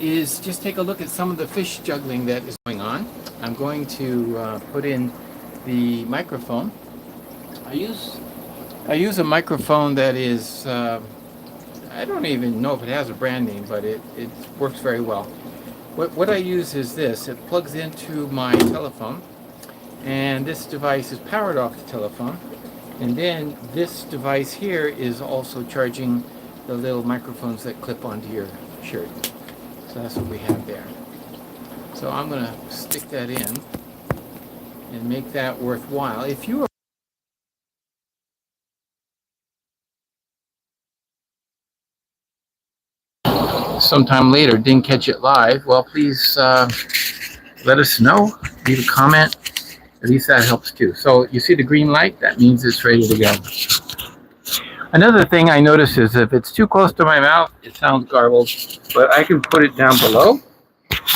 is just take a look at some of the fish juggling that is going on. I'm going to put in the microphone. I use a microphone that is, I don't even know if it has a brand name, but it works very well. What I use is this. It plugs into my telephone, and this device is powered off the telephone. And then this device here is also charging the little microphones that clip onto your shirt. So that's what we have there. So I'm going to stick that in and make that worthwhile. If you are sometime later didn't catch it live, well, please let us know. Leave a comment. At least that helps too. So you see the green light? That means it's ready to go. Another thing I notice is if it's too close to my mouth, it sounds garbled, but I can put it down below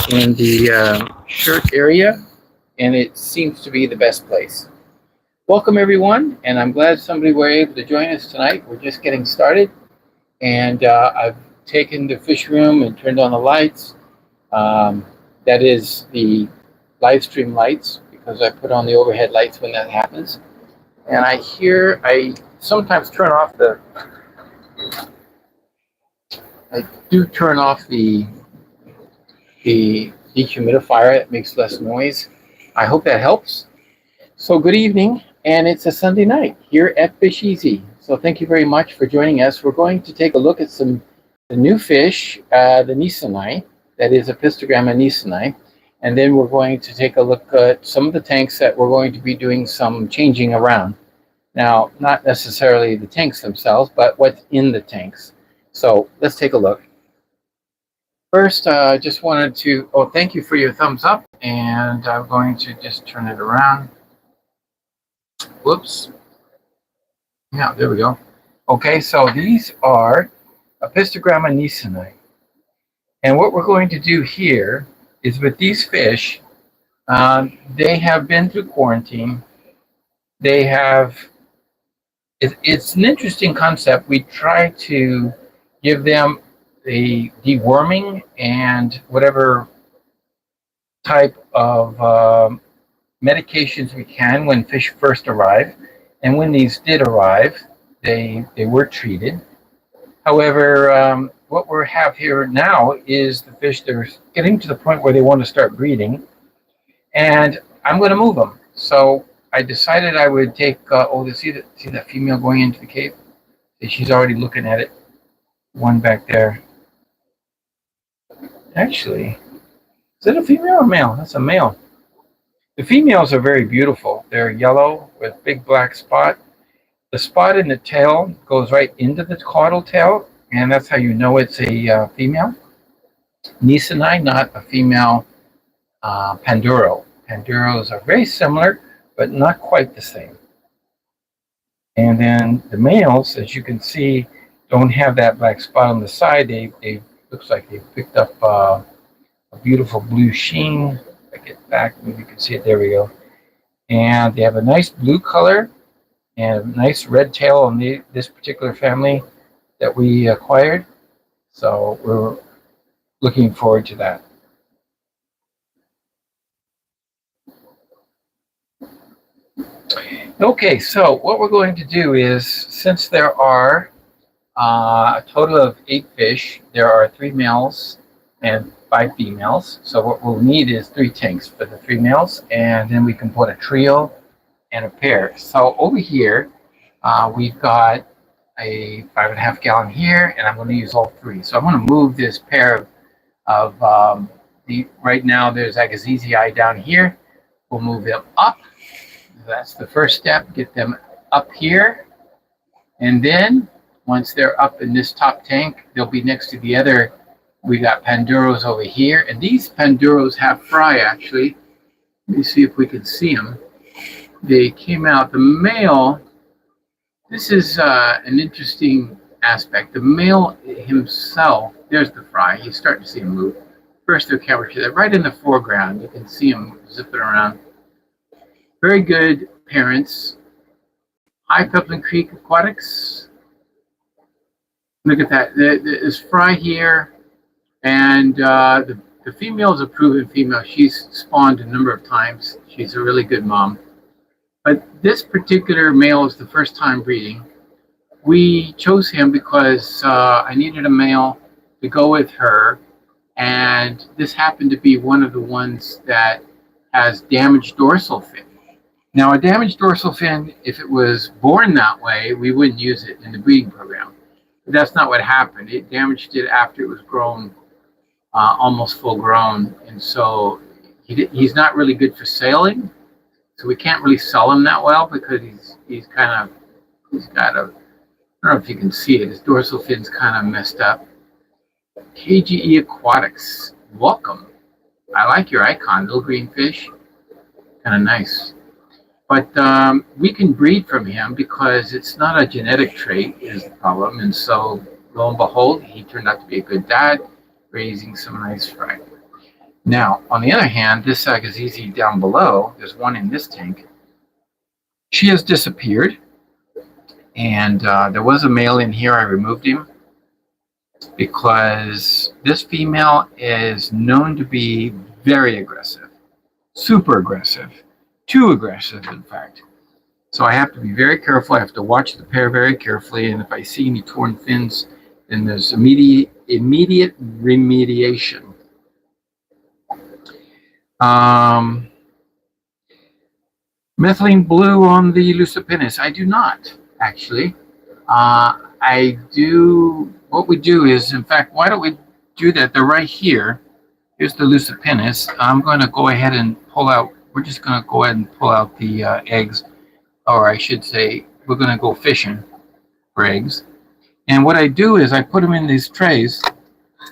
in the shirt area, and it seems to be the best place. Welcome everyone, and I'm glad somebody were able to join us tonight. We're just getting started, and I've taken the fish room and turned on the lights. That is the live stream lights, because I put on the overhead lights when that happens. And I sometimes turn off I do turn off the dehumidifier. It makes less noise. I hope that helps. So good evening, and it's a Sunday night here at FishEZ. So thank you very much for joining us. We're going to take a look at the new fish, the Nisonai, that is Apistogramma nisonai. And then we're going to take a look at some of the tanks that we're going to be doing some changing around. Now, not necessarily the tanks themselves, but what's in the tanks. So let's take a look. First, I just wanted to, thank you for your thumbs up. And I'm going to just turn it around. Whoops. Yeah, there we go. Okay, so these are Apistogramma nisonai. And what we're going to do here is with these fish, they have been through quarantine. They have, it's an interesting concept. We try to give them the deworming and whatever type of medications we can when fish first arrive. And when these did arrive, they were treated. However, what we have here now is the fish that are getting to the point where they want to start breeding, and I'm going to move them. So I decided I would take, see that female going into the cave? She's already looking at it. One back there. Actually, is that a female or male? That's a male. The females are very beautiful. They're yellow with big black spot. The spot in the tail goes right into the caudal tail, and that's how you know it's a female. Nisonai, not a female Panduro. Panduros are very similar, but not quite the same. And then the males, as you can see, don't have that black spot on the side. They looks like they picked up a beautiful blue sheen. If I get back, maybe you can see it. There we go. And they have a nice blue color and a nice red tail on this particular family that we acquired. So we're looking forward to that. Okay, so what we're going to do is, since there are a total of 8 fish, there are 3 males and 5 females. So what we'll need is 3 tanks for the 3 males, and then we can put a trio and a pair. So over here, we've got a 5.5 gallon here, and I'm going to use all 3. So I'm going to move this pair of right now there's Agassizi down here. We'll move them up. That's the first step. Get them up here, and then once they're up in this top tank, they'll be next to the other. We got Panduros over here, and these Panduros have fry actually. Let me see if we can see them. They came out. The male. This is an interesting aspect. The male himself, there's the fry. You start to see him move. First, they're captured right in the foreground. You can see him zipping around. Very good parents. High Coupling Creek Aquatics. Look at that. There's fry here, And the female is a proven female. She's spawned a number of times. She's a really good mom. But this particular male is the first time breeding. We chose him because I needed a male to go with her, and this happened to be one of the ones that has damaged dorsal fin. Now, a damaged dorsal fin, if it was born that way, we wouldn't use it in the breeding program. But that's not what happened. It damaged it after it was grown, almost full grown, and so he's not really good for sailing. So we can't really sell him that well because he's got a, I don't know if you can see it, his dorsal fin's kind of messed up. KGE Aquatics, welcome. I like your icon, little green fish, kind of nice. But we can breed from him because it's not a genetic trait is the problem. And so lo and behold, he turned out to be a good dad, raising some nice fry. Now, on the other hand, this FishEZ down below, there's one in this tank. She has disappeared. And there was a male in here. I removed him because this female is known to be very aggressive, super aggressive, too aggressive, in fact. So I have to be very careful. I have to watch the pair very carefully. And if I see any torn fins, then there's immediate remediation. Methylene blue on the Lucipennis. I do not, actually. I do, what we do is, in fact, why don't we do that? They're right here. Here's the Lucipennis. I'm going to go ahead and pull out, we're just going to go ahead and pull out the eggs, or I should say, we're going to go fishing for eggs. And what I do is I put them in these trays,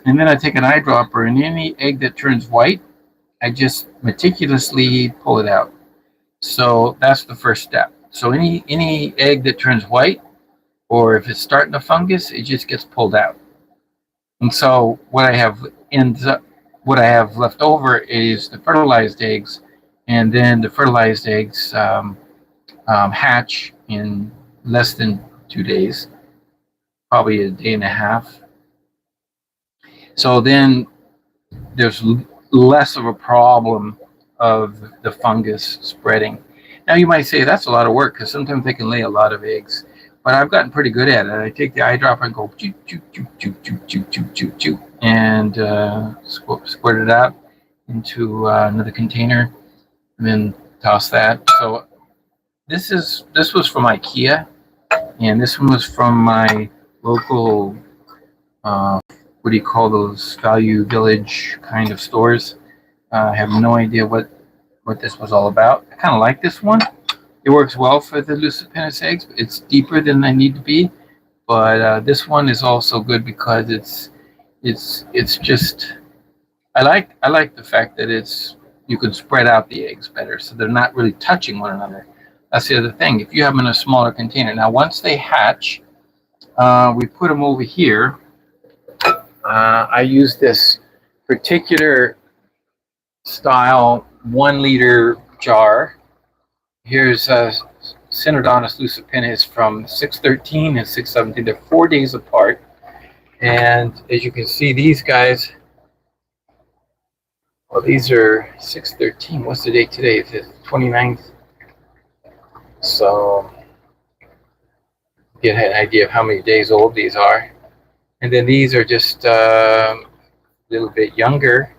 and then I take an eyedropper, and any egg that turns white, I just meticulously pull it out. So that's the first step. So any egg that turns white, or if it's starting to fungus, it just gets pulled out. And so what I have left over is the fertilized eggs, and then the fertilized eggs hatch in less than 2 days, probably a day and a half. So then there's less of a problem of the fungus spreading. Now you might say that's a lot of work because sometimes they can lay a lot of eggs, but I've gotten pretty good at it. I take the eyedropper and go choo choo choo choo choo choo choo choo choo, and squirt it out into another container, and then toss that. So this was from IKEA, and this one was from my local what do you call those, Value Village kind of stores. I have no idea what this was all about. I kind of like this one. It works well for the Lucipennis eggs. It's deeper than I need to be, but this one is also good because it's just, I like the fact that you can spread out the eggs better, so they're not really touching one another. That's the other thing. If you have them in a smaller container, now once they hatch, we put them over here. I use this particular style 1 liter jar. Here's Synodontis Lucipennis from 613 and 617. They're 4 days apart. And as you can see, these guys, well, these are 613. What's the date today? It's the 29th. So get an idea of how many days old these are. And then these are just a little bit younger.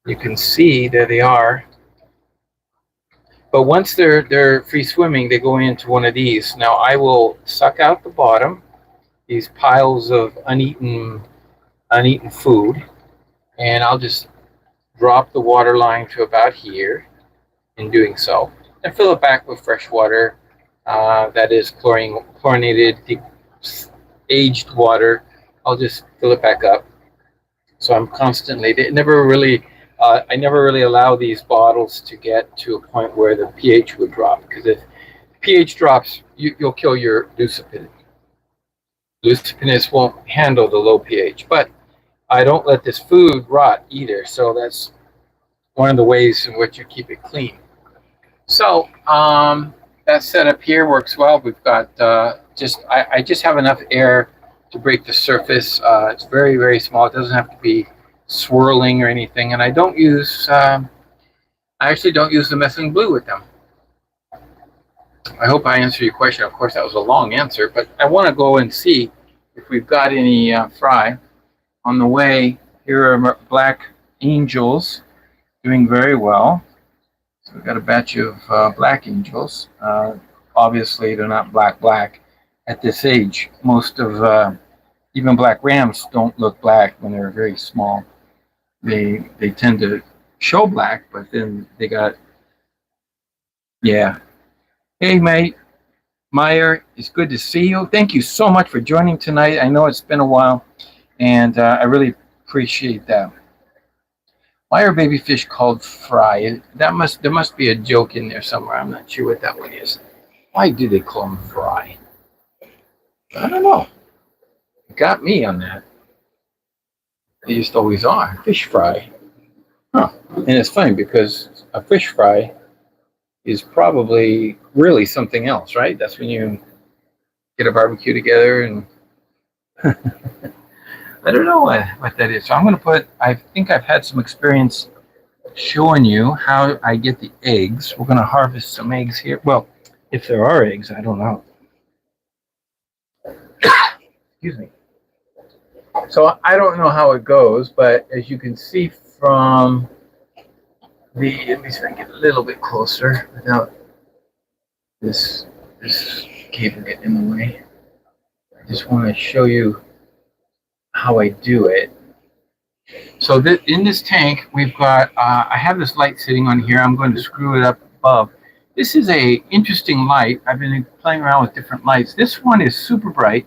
You can see there they are. But once they're free swimming, they go into one of these. Now I will suck out the bottom, these piles of uneaten food, and I'll just drop the water line to about here in doing so, and fill it back with fresh water that is chlorinated, aged water. I'll just fill it back up. So I'm constantly, I never really allow these bottles to get to a point where the pH would drop, because if pH drops, you'll kill your Lucipennis. Lucipennis won't handle the low pH, but I don't let this food rot either. So that's one of the ways in which you keep it clean. So that setup here works well. We've got I just have enough air to break the surface. It's very, very small. It doesn't have to be swirling or anything. And I don't use, I actually don't use the messing blue with them. I hope I answered your question. Of course, that was a long answer, but I want to go and see if we've got any fry. On the way, here are black angels doing very well. So we've got a batch of black angels. Obviously, they're not black at this age. Most of even black rams don't look black when they're very small. They tend to show black, but then they got, yeah. Hey, mate. Meyer, it's good to see you. Thank you so much for joining tonight. I know it's been a while, and I really appreciate that. Why are baby fish called fry? There must be a joke in there somewhere. I'm not sure what that one is. Why do they call them fry? I don't know. It got me on that. They just always are. Fish fry. Huh. And it's funny because a fish fry is probably really something else, right? That's when you get a barbecue together and I don't know what that is. So I'm going to put, I think I've had some experience showing you how I get the eggs. We're going to harvest some eggs here. Well, if there are eggs, I don't know. Excuse me. So I don't know how it goes, but as you can see from the, let me see if I can get a little bit closer without this cable getting in the way. I just want to show you how I do it. So in this tank, we've got, I have this light sitting on here. I'm going to screw it up above. This is a interesting light. I've been playing around with different lights. This one is super bright.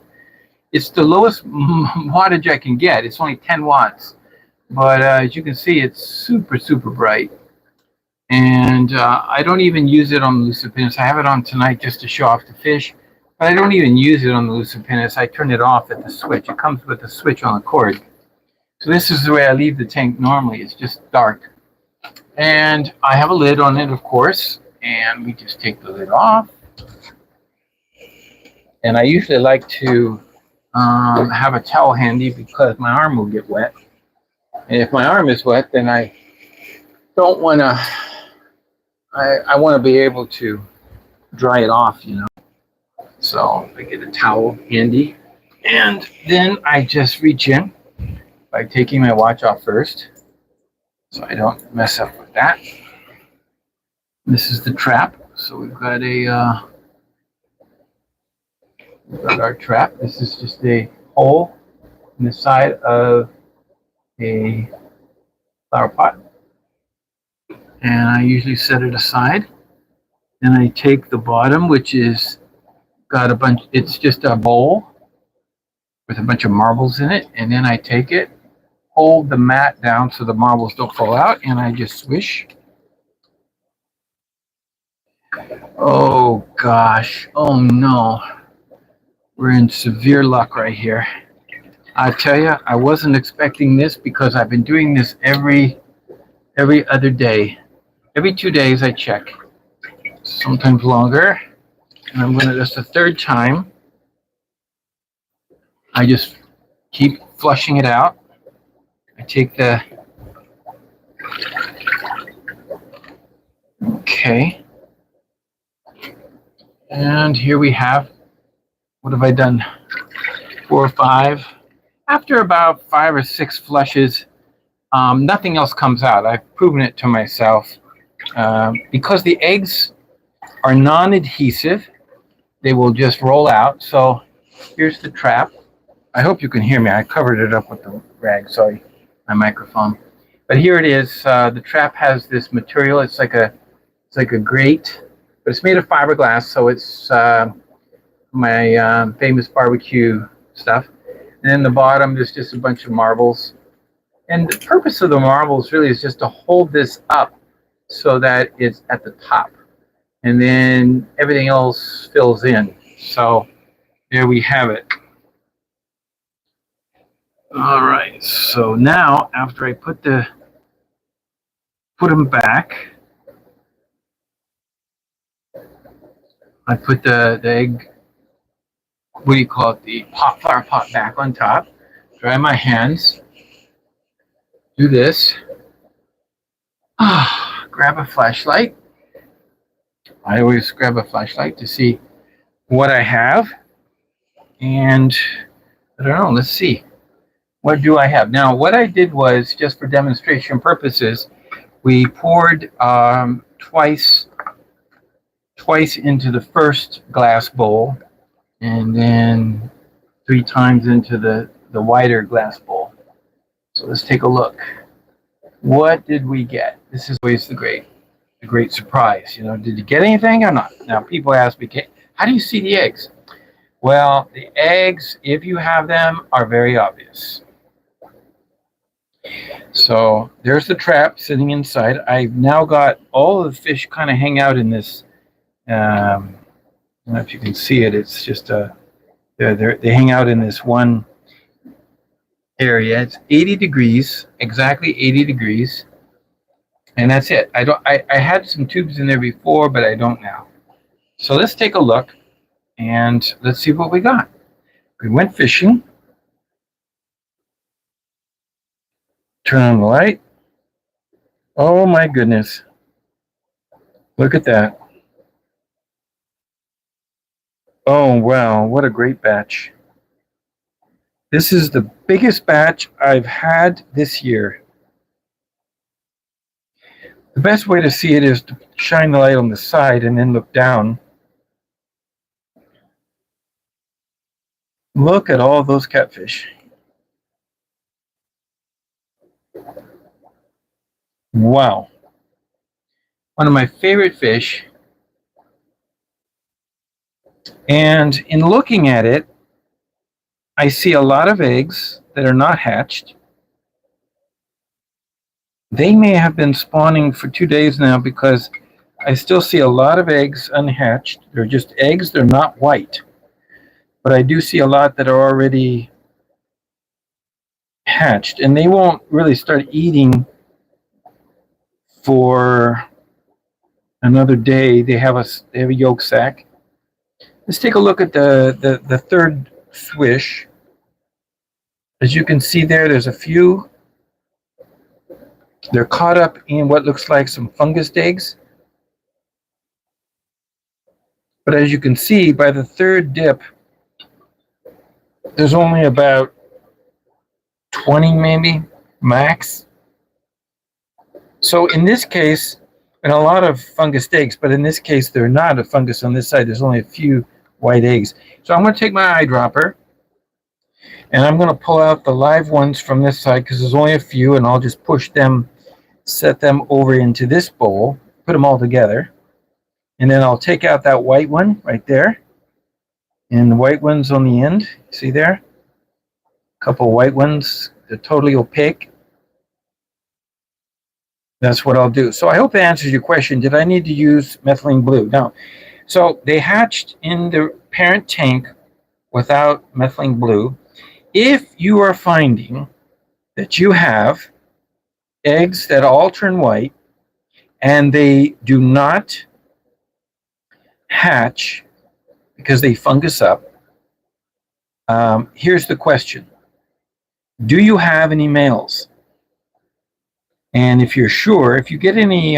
It's the lowest wattage I can get. It's only 10 watts. But as you can see, it's super, super bright. And I don't even use it on the Lucipinus. I have it on tonight just to show off the fish. But I don't even use it on the Lucipinus. I turn it off at the switch. It comes with a switch on the cord. So this is the way I leave the tank normally. It's just dark. And I have a lid on it, of course. And we just take the lid off. And I usually like to have a towel handy because my arm will get wet. And if my arm is wet, then I don't want to, I want to be able to dry it off, you know. So I get a towel handy. And then I just reach in by taking my watch off first, so I don't mess up with that. This is the trap. So we've got our trap. This is just a hole in the side of a flower pot, and I usually set it aside. Then I take the bottom, which is got a bunch. It's just a bowl with a bunch of marbles in it, and then I take it, hold the mat down so the marbles don't fall out, and I just swish. Oh gosh, oh no, we're in severe luck right here. I tell you, I wasn't expecting this because I've been doing this every other day. Every 2 days I check, sometimes longer, and I'm going to, that's the third time. I just keep flushing it out. I take the, okay, and here we have, what have I done? 4 or 5. After about 5 or 6 flushes, nothing else comes out. I've proven it to myself. Because the eggs are non-adhesive, they will just roll out. So here's the trap. I hope you can hear me. I covered it up with the rag, sorry, my microphone. But here it is. The trap has this material. It's like a grate, but it's made of fiberglass, so it's my famous barbecue stuff. And then the bottom, there's just a bunch of marbles. And the purpose of the marbles really is just to hold this up so that it's at the top. And then everything else fills in. So there we have it. All right, so now after I put them back, I put the egg what do you call it, the flower pot back on top, dry my hands, do this, grab a flashlight. I always grab a flashlight to see what I have, and I don't know, let's see. What do I have? Now, what I did was, just for demonstration purposes, we poured twice into the first glass bowl, and then 3 times into the wider glass bowl. So let's take a look. What did we get? This is always the great surprise. Did you get anything or not? Now, people ask me, how do you see the eggs? Well, the eggs, if you have them, are very obvious. So there's the trap sitting inside. I've now got all of the fish kind of hang out in this. I don't know if you can see it. It's just they hang out in this one area. It's 80 degrees, exactly 80 degrees, and that's it. I had some tubes in there before, but I don't now. So let's take a look and let's see what we got. We went fishing. Turn on the light. Oh my goodness. Look at that. Oh wow, what a great batch. This is the biggest batch I've had this year. The best way to see it is to shine the light on the side and then look down. Look at all those catfish. Wow. One of my favorite fish. And in looking at it, I see a lot of eggs that are not hatched. They may have been spawning for 2 days now, because I still see a lot of eggs unhatched. They're just eggs, they're not white. But I do see a lot that are already hatched, and they won't really start eating for another day. They have a yolk sac. Let's take a look at the third swish. As you can see there's a few. They're caught up in what looks like some fungus eggs. But as you can see, by the third dip, there's only about 20 maybe, max. So in this case, and a lot of fungus eggs, but in this case, they're not a fungus on this side. There's only a few white eggs. So I'm going to take my eyedropper, and I'm going to pull out the live ones from this side, because there's only a few, and I'll just push them, set them over into this bowl, put them all together, and then I'll take out that white one right there, and the white ones on the end. See there? A couple white ones. They're totally opaque. That's what I'll do. So I hope that answers your question. Did I need to use methylene blue? No. So they hatched in the parent tank without methylene blue. If you are finding that you have eggs that all turn white and they do not hatch because they fungus up, here's the question. Do you have any males? And if you're sure, if you get any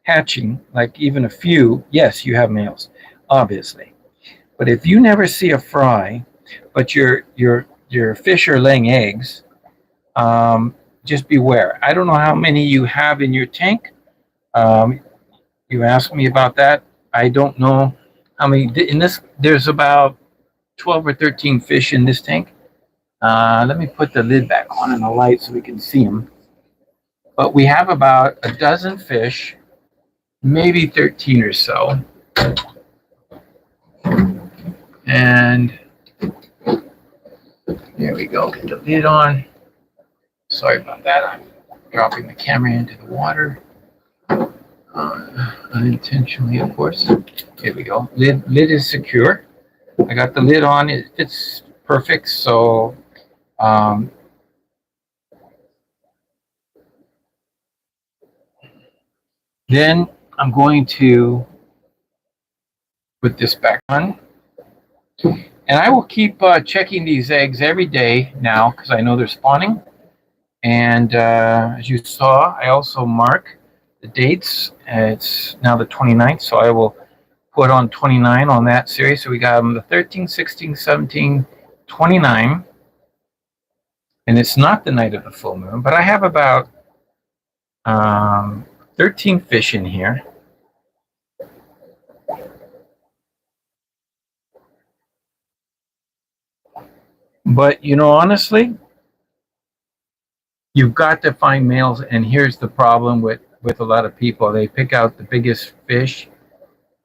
hatching, like even a few, yes, you have males, obviously. But if you never see a fry, but your fish are laying eggs, just beware. I don't know how many you have in your tank. You asked me about that. I don't know how many. In this, there's about 12 or 13 fish in this tank. Let me put the lid back on and the light so we can see them. But we have about a dozen fish, maybe 13 or so. And there we go. Get the lid on. Sorry about that. I'm dropping the camera into the water. Unintentionally, of course. There we go. Lid is secure. I got the lid on. It fits perfect. So then I'm going to put this back on. And I will keep checking these eggs every day now because I know they're spawning. And as you saw, I also mark the dates. It's now the 29th, so I will put on 29 on that series. So we got them the 13, 16, 17, 29. And it's not the night of the full moon, but I have about 13 fish in here. But, you know, honestly, you've got to find males. And here's the problem with a lot of people. They pick out the biggest fish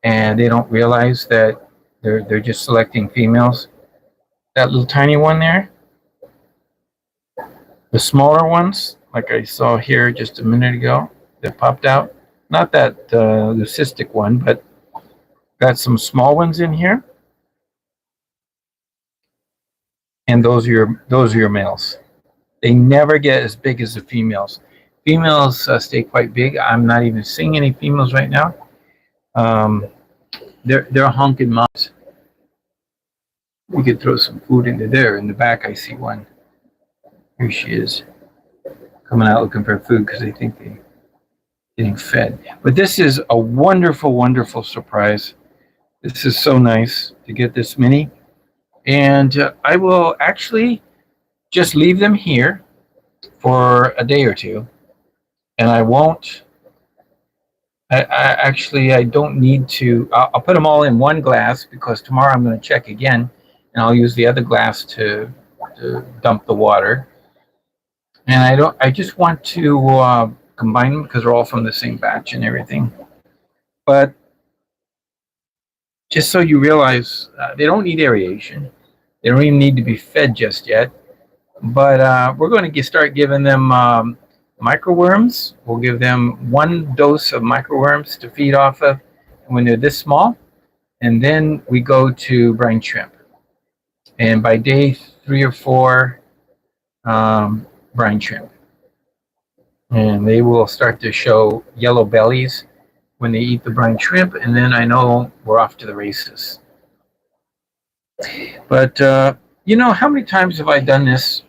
and they don't realize that they're just selecting females. That little tiny one there, the smaller ones, like I saw here just a minute ago, that popped out. Not that leucistic one, but got some small ones in here. And those are your males. They never get as big as the females. Females stay quite big. I'm not even seeing any females right now. They're honking mouths. We could throw some food into there. In the back, I see one. Here she is, coming out looking for food because they think they're getting fed. But this is a wonderful, wonderful surprise. This is so nice to get this many. And I will actually just leave them here for a day or two. And I won't, I don't need to, I'll put them all in one glass because tomorrow I'm going to check again. And I'll use the other glass to dump the water. And I just want to combine them because they're all from the same batch and everything. But just so you realize, they don't need aeration. They don't even need to be fed just yet. But we're going to start giving them microworms. We'll give them 1 dose of microworms to feed off of when they're this small. And then we go to brine shrimp. And by day 3 or 4, brine shrimp. And they will start to show yellow bellies when they eat the brine shrimp. And then I know we're off to the races. But, you know, how many times have I done this?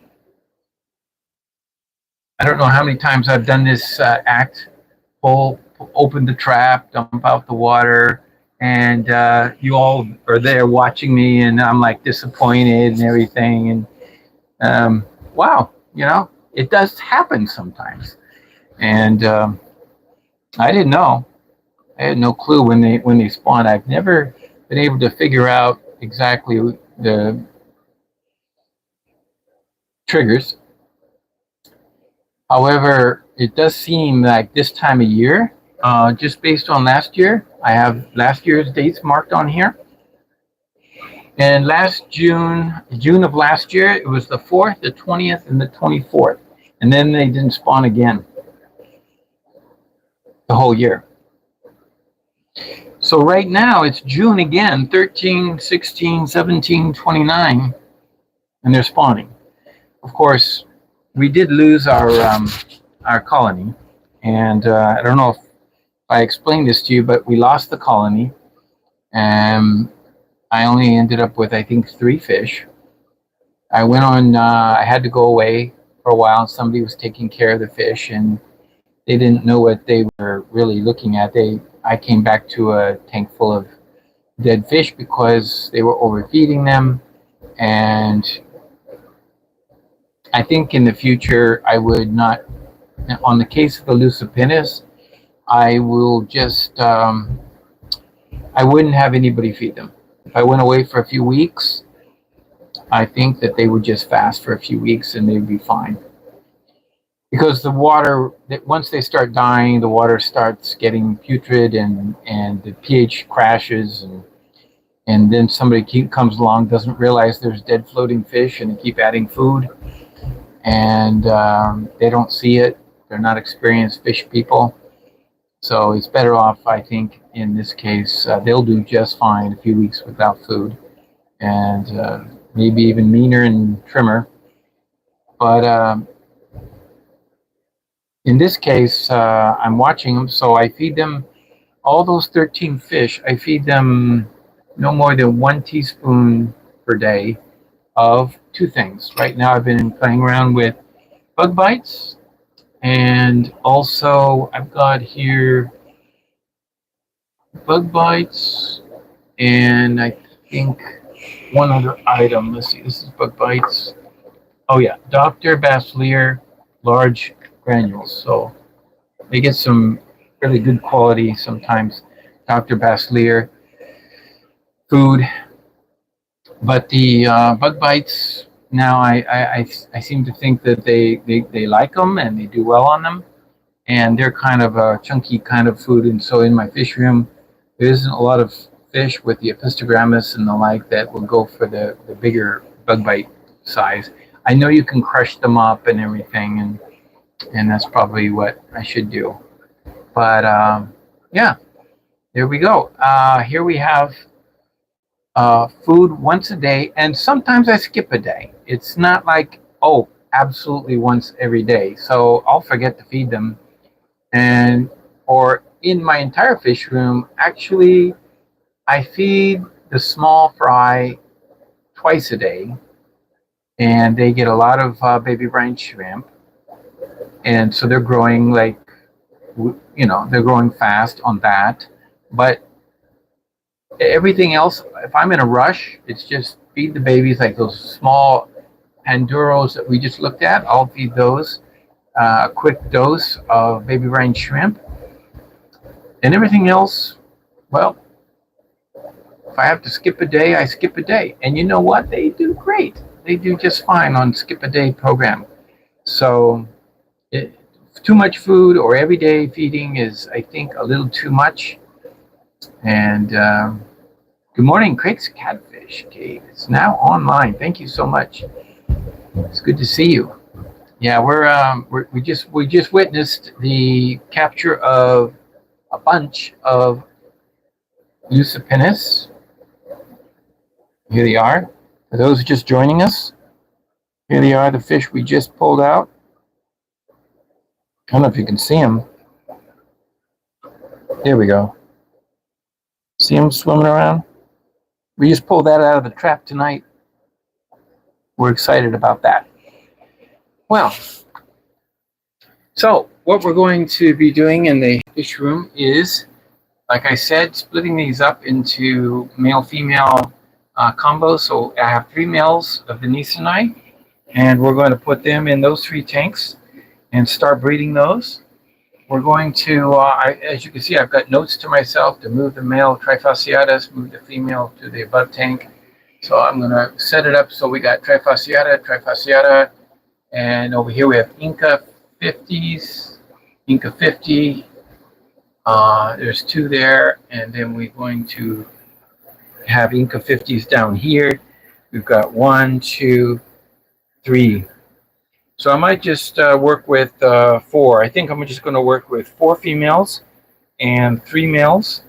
I don't know how many times I've done this act. Open the trap, dump out the water, and you all are there watching me, and I'm like disappointed and everything. And wow, you know, it does happen sometimes. And I didn't know. I had no clue when they spawn. I've never been able to figure out exactly the triggers. However, it does seem like this time of year, just based on last year, I have last year's dates marked on here. And last June of last year, it was the 4th, the 20th, and the 24th. And then they didn't spawn again the whole year. So right now, it's June again, 13, 16, 17, 29, and they're spawning. Of course, we did lose our colony, and I don't know if I explained this to you, but we lost the colony, and I only ended up with, I think, 3 fish. I went on, I had to go away for a while. Somebody was taking care of the fish, and they didn't know what they were really looking at. I came back to a tank full of dead fish because they were overfeeding them, and I think in the future I would not, on the case of the Leucipennis, I will just, I wouldn't have anybody feed them. If I went away for a few weeks, I think that they would just fast for a few weeks and they'd be fine. Because the water, once they start dying, the water starts getting putrid and the pH crashes, and then somebody comes along, doesn't realize there's dead floating fish, and they keep adding food. And they don't see it. They're not experienced fish people. So it's better off, I think, in this case. They'll do just fine a few weeks without food. And maybe even meaner and trimmer. But in this case, I'm watching them. So I feed them, all those 13 fish, I feed them no more than 1 teaspoon per day of two things. Right now I've been playing around with bug bites, and also I've got here bug bites, and I think one other item. Let's see, this is bug bites. Oh yeah, Dr. Baselier large granules. So they get some really good quality sometimes Dr. Baselier food. But the bug bites now, I seem to think that they like them and they do well on them, and they're kind of a chunky kind of food. And so in my fish room, there isn't a lot of fish with the epistogrammus and the like that will go for the bigger bug bite size. I know you can crush them up and everything, and that's probably what I should do. But yeah, there we go. Here we have food once a day, and sometimes I skip a day. It's not like, oh, absolutely once every day. So I'll forget to feed them. And or in my entire fish room, actually, I feed the small fry twice a day, and they get a lot of baby brine shrimp. And so they're growing like, they're growing fast on that. But everything else, if I'm in a rush, it's just feed the babies like those small panduros that we just looked at. I'll feed those a quick dose of baby brine shrimp. And everything else, well, if I have to skip a day, I skip a day. And you know what? They do great. They do just fine on skip a day program. So too much food or everyday feeding is, I think, a little too much. And good morning, Craig's Catfish Cave. It's now online. Thank you so much. It's good to see you. Yeah, we just witnessed the capture of a bunch of Lucipennis. Here they are. For those just joining us, here they are, the fish we just pulled out. I don't know if you can see them. There we go. See them swimming around? We just pulled that out of the trap tonight. We're excited about that. Well, so what we're going to be doing in the fish room is, like I said, splitting these up into male-female combos. So I have 3 males of the Nisonai, and we're going to put them in those 3 tanks and start breeding those. We're going to, as you can see, I've got notes to myself to move the male trifasciatus, move the female to the above tank. So I'm going to set it up so we got trifasciata, and over here we have Inca 50s, Inca 50. There's 2 there, and then we're going to have Inca 50s down here. We've got 1, 2, 3. So I might just work with 4. I think I'm just going to work with 4 females and 3 males,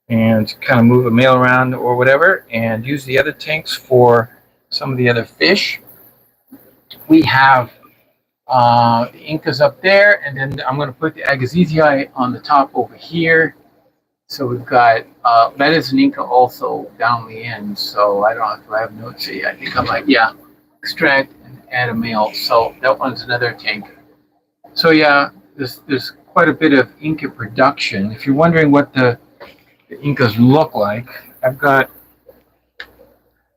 and kind of move a male around or whatever, and use the other tanks for some of the other fish. We have the Incas up there, and then I'm going to put the Agassizi on the top over here. So we've got, that is an Inca also down the end, so I don't know if I have notes here. I think I'm like, yeah, extract and add a male. So that one's another tank. So yeah, there's quite a bit of Inca production. If you're wondering what the Incas look like, I've got,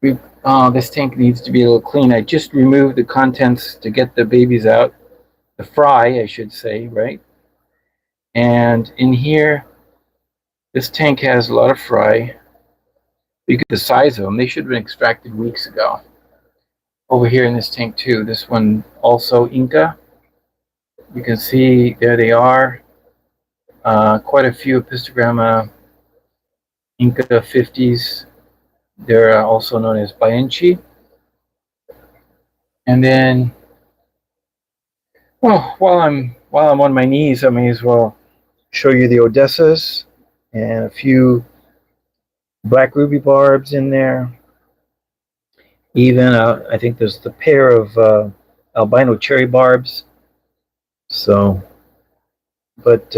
this tank needs to be a little clean. I just removed the contents to get the babies out, the fry, I should say, right? And in here, this tank has a lot of fry. Look at the size of them. They should have been extracted weeks ago. Over here in this tank too, this one also Inca. You can see there they are. Quite a few Epistogramma Inca 50s. They're also known as Bianchi. And then, well, while I'm on my knees, I may as well show you the Odessas and a few black ruby barbs in there. Even I think there's the pair of albino cherry barbs. So, but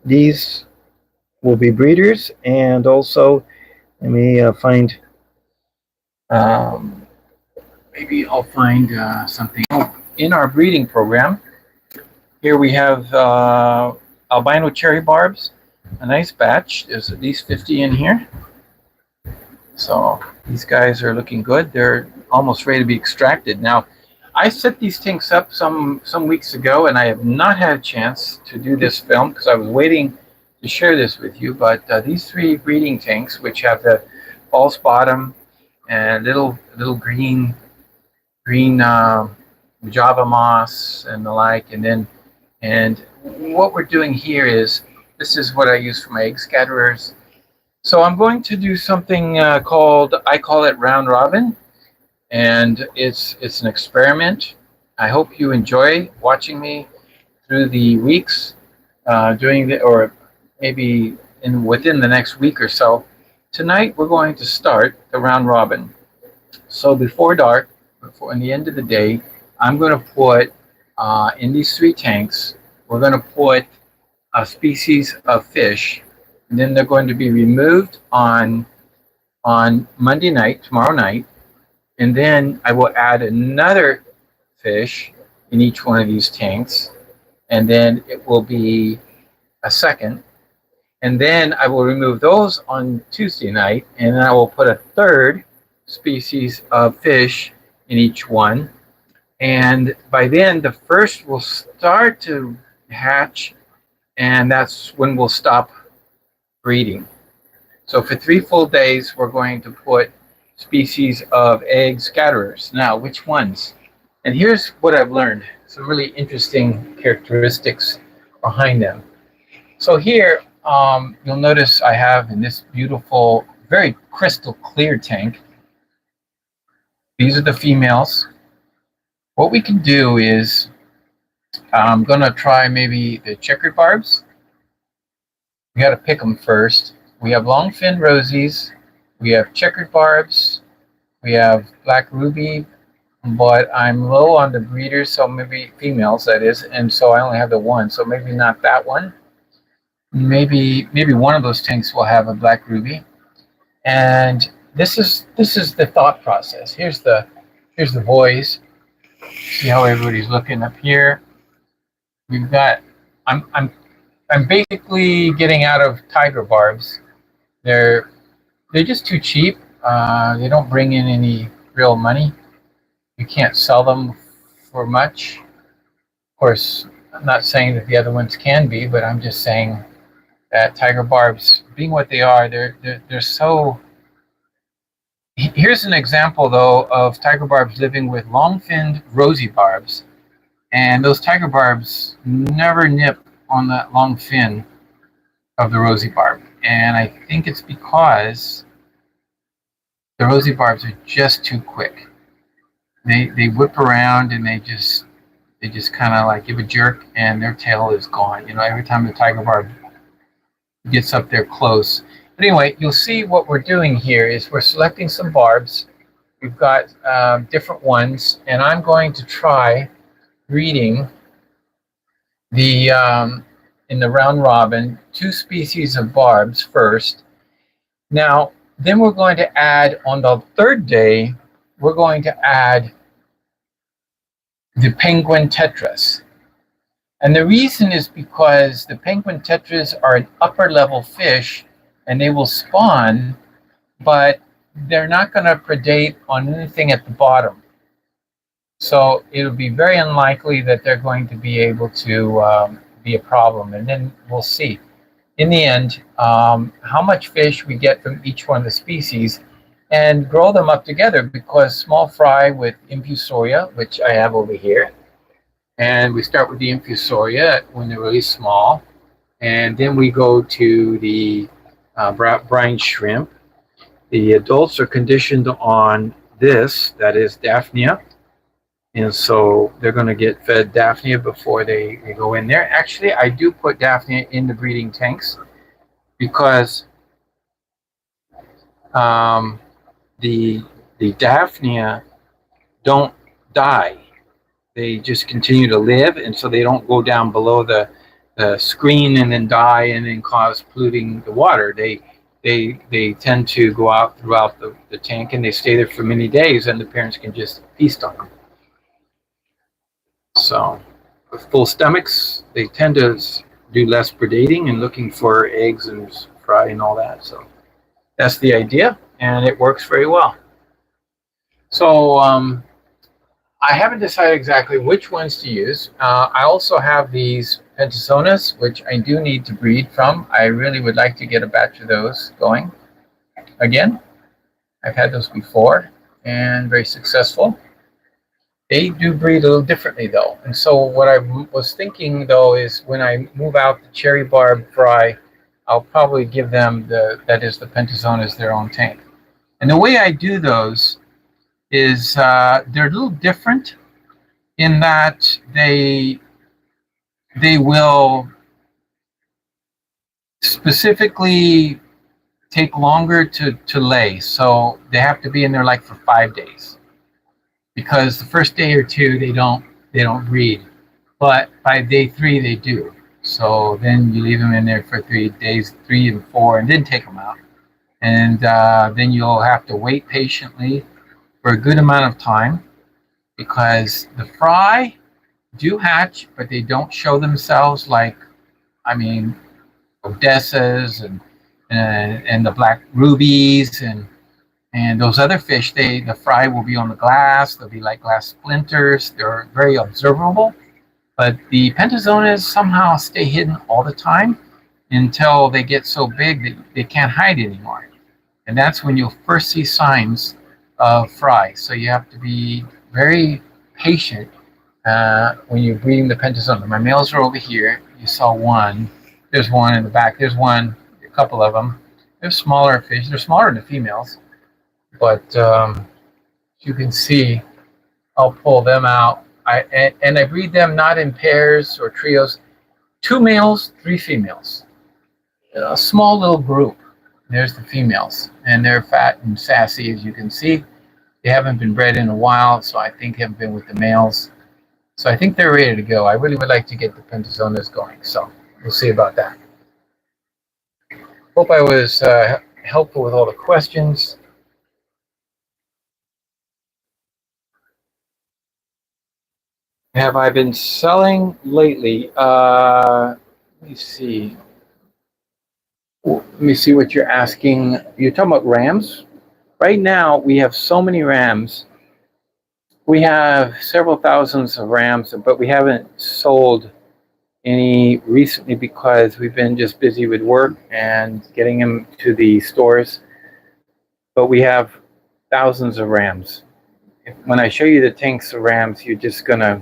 these will be breeders, and also let me find Um, maybe I'll find something. Oh, in our breeding program, here we have albino cherry barbs, a nice batch. There's at least 50 in here. So these guys are looking good. They're almost ready to be extracted. Now, I set these tanks up some weeks ago, and I have not had a chance to do this film because I was waiting to share this with you. But these three breeding tanks, which have the false bottom and little green Java moss and the like, and what we're doing here is this is what I use for my egg scatterers. So I'm going to do something called, I call it round robin, and it's an experiment. I hope you enjoy watching me through the weeks, doing the, or maybe within the next week or so. Tonight we're going to start the round robin. So before dark, in the end of the day, I'm going to put in these three tanks, we're going to put a species of fish, and then they're going to be removed on Monday night, tomorrow night, and then I will add another fish in each one of these tanks, and then it will be a second, and then I will remove those on Tuesday night, and then I will put a third species of fish in each one, and by then the first will start to hatch, and that's when we'll stop breeding. So for 3 full days, we're going to put species of egg scatterers. Now, which ones? And here's what I've learned. Some really interesting characteristics behind them. So here, you'll notice I have in this beautiful, very crystal clear tank, these are the females. What we can do is, I'm going to try maybe the checkered barbs. We got to pick them first. We have long-finned rosies, we have checkered barbs, we have black ruby, but I'm low on the breeders, so maybe females, that is, and so I only have the one, so maybe not that one. Maybe one of those tanks will have a black ruby. And this is the thought process. Here's the boys. See how everybody's looking up here. We've got I'm basically getting out of tiger barbs. They're just too cheap. They don't bring in any real money. You can't sell them for much. Of course, I'm not saying that the other ones can be, but I'm just saying that tiger barbs, being what they are, they're so. Here's an example though of tiger barbs living with long-finned rosy barbs, and those tiger barbs never nip on that long fin of the rosy barb, and I think it's because the rosy barbs are just too quick. They whip around and they just kind of like give a jerk and their tail is gone. You know, every time the tiger barb gets up there close. But anyway, you'll see what we're doing here is we're selecting some barbs. We've got different ones, and I'm going to try breeding the in the round robin 2 species of barbs first. Now, then we're going to add on the 3rd day, we're going to add the penguin tetras. And the reason is because the penguin tetras are an upper level fish and they will spawn, but they're not going to predate on anything at the bottom. So it'll be very unlikely that they're going to be able to be a problem. And then we'll see in the end how much fish we get from each one of the species and grow them up together, because small fry with infusoria, which I have over here, and we start with the infusoria when they're really small, and then we go to the brine shrimp. The adults are conditioned on this, that is Daphnia, and so they're going to get fed Daphnia before they go in there. Actually, I do put Daphnia in the breeding tanks because the Daphnia don't die. They just continue to live, and so they don't go down below the screen and then die and then cause polluting the water. They they tend to go out throughout the tank, and they stay there for many days, and the parents can just feast on them. So with full stomachs, they tend to do less predating and looking for eggs and fry and all that. So that's the idea, and it works very well. So I haven't decided exactly which ones to use. I also have these Pentasonus, which I do need to breed from. I really would like to get a batch of those going again. I've had those before and very successful. They do breed a little differently though. And so what I was thinking though is when I move out the cherry barb fry, I'll probably give them that is the Pentasonus, their own tank. And the way I do those is they're a little different in that they will specifically take longer to lay. So they have to be in there like for 5 days, because the first day or two they don't breed, but by day 3 they do. So then you leave them in there for 3 days, 3 and 4, and then take them out. And then you'll have to wait patiently for a good amount of time, because the fry do hatch, but they don't show themselves like, I mean, Odessas and the black rubies and those other fish. The fry will be on the glass. They'll be like glass splinters. They're very observable. But the Pentasonus somehow stay hidden all the time until they get so big that they can't hide anymore. And that's when you'll first see signs of fry. So you have to be very patient when you're breeding the Pentasonus. My males are over here. You saw one. There's one in the back. There's one, a couple of them. They're smaller fish. They're smaller than the females. But you can see, I'll pull them out. I breed them not in pairs or trios. 2 males, 3 females. A small little group. There's the females, and they're fat and sassy, as you can see. They haven't been bred in a while, so I think haven't been with the males. So I think they're ready to go. I really would like to get the Pentasonus going, so we'll see about that. Hope I was helpful with all the questions. Have I been selling lately? Let me see. Let me see what you're asking. You're talking about rams? Right now, we have so many rams. We have several thousands of rams, but we haven't sold any recently because we've been just busy with work and getting them to the stores. But we have thousands of rams. When I show you the tanks of rams, you're just gonna,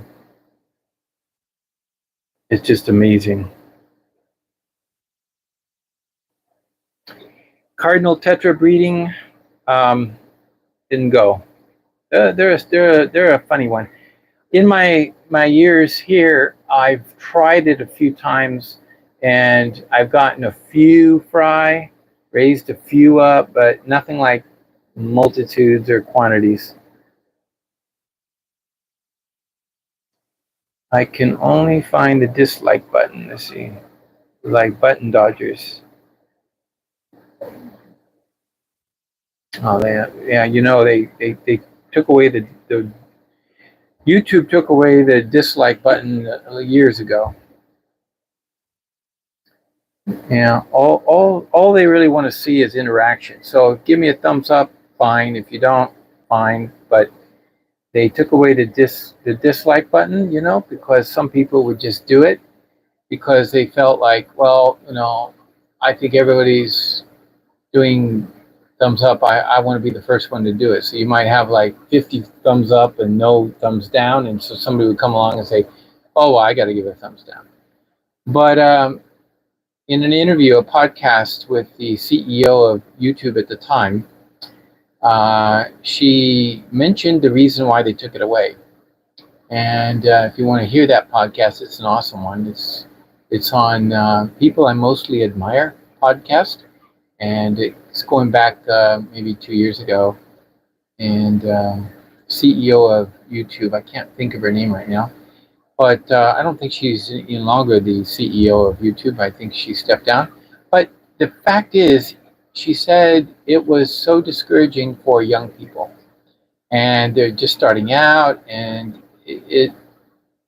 it's just amazing. Cardinal tetra breeding didn't go. They're a funny one. In my years here, I've tried it a few times, and I've gotten a few fry, raised a few up, but nothing like multitudes or quantities. I can only find the dislike button. Let's see, like button dodgers. Oh, yeah, you know, they took away the YouTube took away the dislike button years ago. Yeah, all they really want to see is interaction. So give me a thumbs up, fine. If you don't, fine. But they took away the dislike button, you know, because some people would just do it because they felt like, well, you know, I think everybody's doing thumbs up. I want to be the first one to do it. So you might have like 50 thumbs up and no thumbs down, and so somebody would come along and say, oh, well, I got to give it a thumbs down. But in an interview, a podcast with the CEO of YouTube at the time, she mentioned the reason why they took it away. And if you want to hear that podcast, it's an awesome one. It's on People I Mostly Admire podcast. And it's going back maybe 2 years ago. And CEO of YouTube, I can't think of her name right now. But I don't think she's any longer the CEO of YouTube. I think she stepped down. But the fact is, she said it was so discouraging for young people, and they're just starting out, and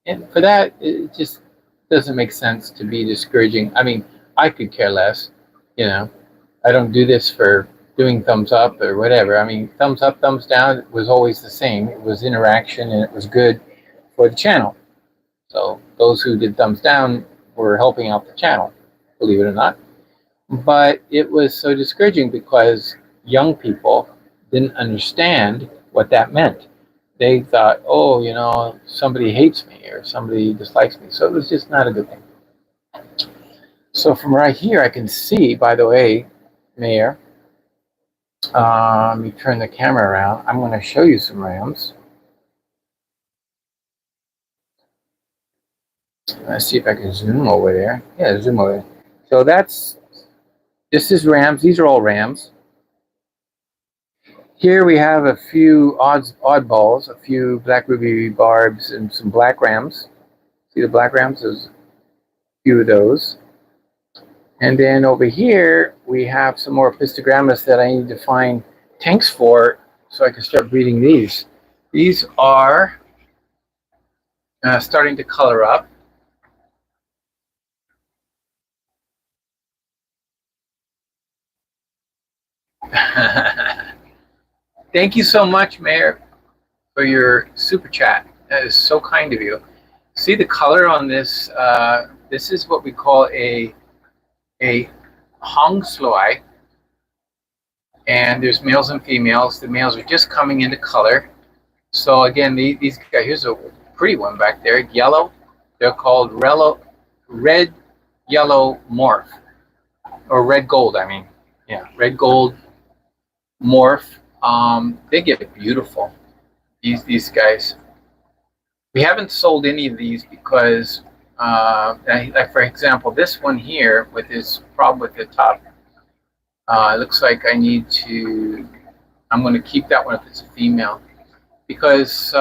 and for that, it just doesn't make sense to be discouraging. I mean, I could care less, you know. I don't do this for doing thumbs up or whatever. I mean, thumbs up, thumbs down, it was always the same. It was interaction, and it was good for the channel. So those who did thumbs down were helping out the channel, believe it or not. But it was so discouraging because young people didn't understand what that meant. They thought, oh, you know, somebody hates me or somebody dislikes me. So it was just not a good thing. So from right here, I can see, by the way, Mayor, let me turn the camera around. I'm going to show you some rams. Let's see if I can zoom over there. Yeah, zoom over there. So this is rams. These are all rams. Here we have a few oddballs, a few black ruby barbs and some black rams. See the black rams? There's a few of those. And then over here, we have some more pistogrammas that I need to find tanks for so I can start breeding these. These are starting to color up. Thank you so much, Mayor, for your super chat. That is so kind of you. See the color on this? This is what we call a Hong Sloi, and there's males and females. The males are just coming into color. So again, these guys, here's a pretty one back there, yellow. They're called red yellow morph, or red gold, I mean. Yeah, red gold morph. They get beautiful, these guys. We haven't sold any of these because like for example, this one here with this problem with the top, it looks like I'm going to keep that one if it's a female, because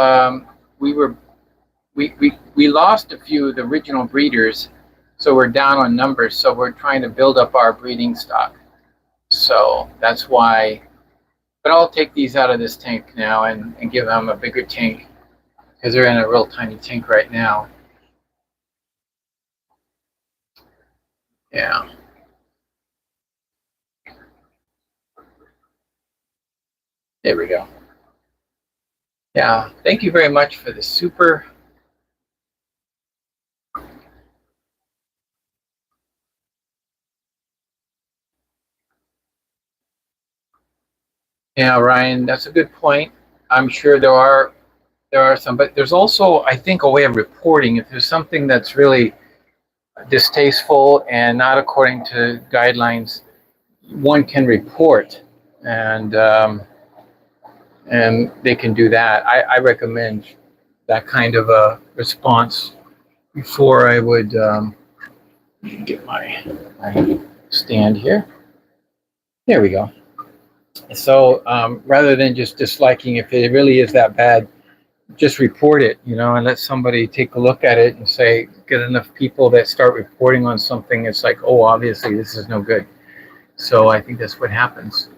we lost a few of the original breeders, so we're down on numbers. So we're trying to build up our breeding stock. So that's why. But I'll take these out of this tank now and give them a bigger tank, because they're in a real tiny tank right now. Yeah. There we go. Yeah, thank you very much for the super. Yeah, Ryan, that's a good point. I'm sure there are some, but there's also, I think, a way of reporting. If there's something that's really distasteful and not according to guidelines, one can report, and they can do that. I recommend that kind of a response before I would get my stand here. There we go. So rather than just disliking, if it really is that bad, just report it, you know, and let somebody take a look at it and say, get enough people that start reporting on something. It's like, oh, obviously this is no good. So I think that's what happens.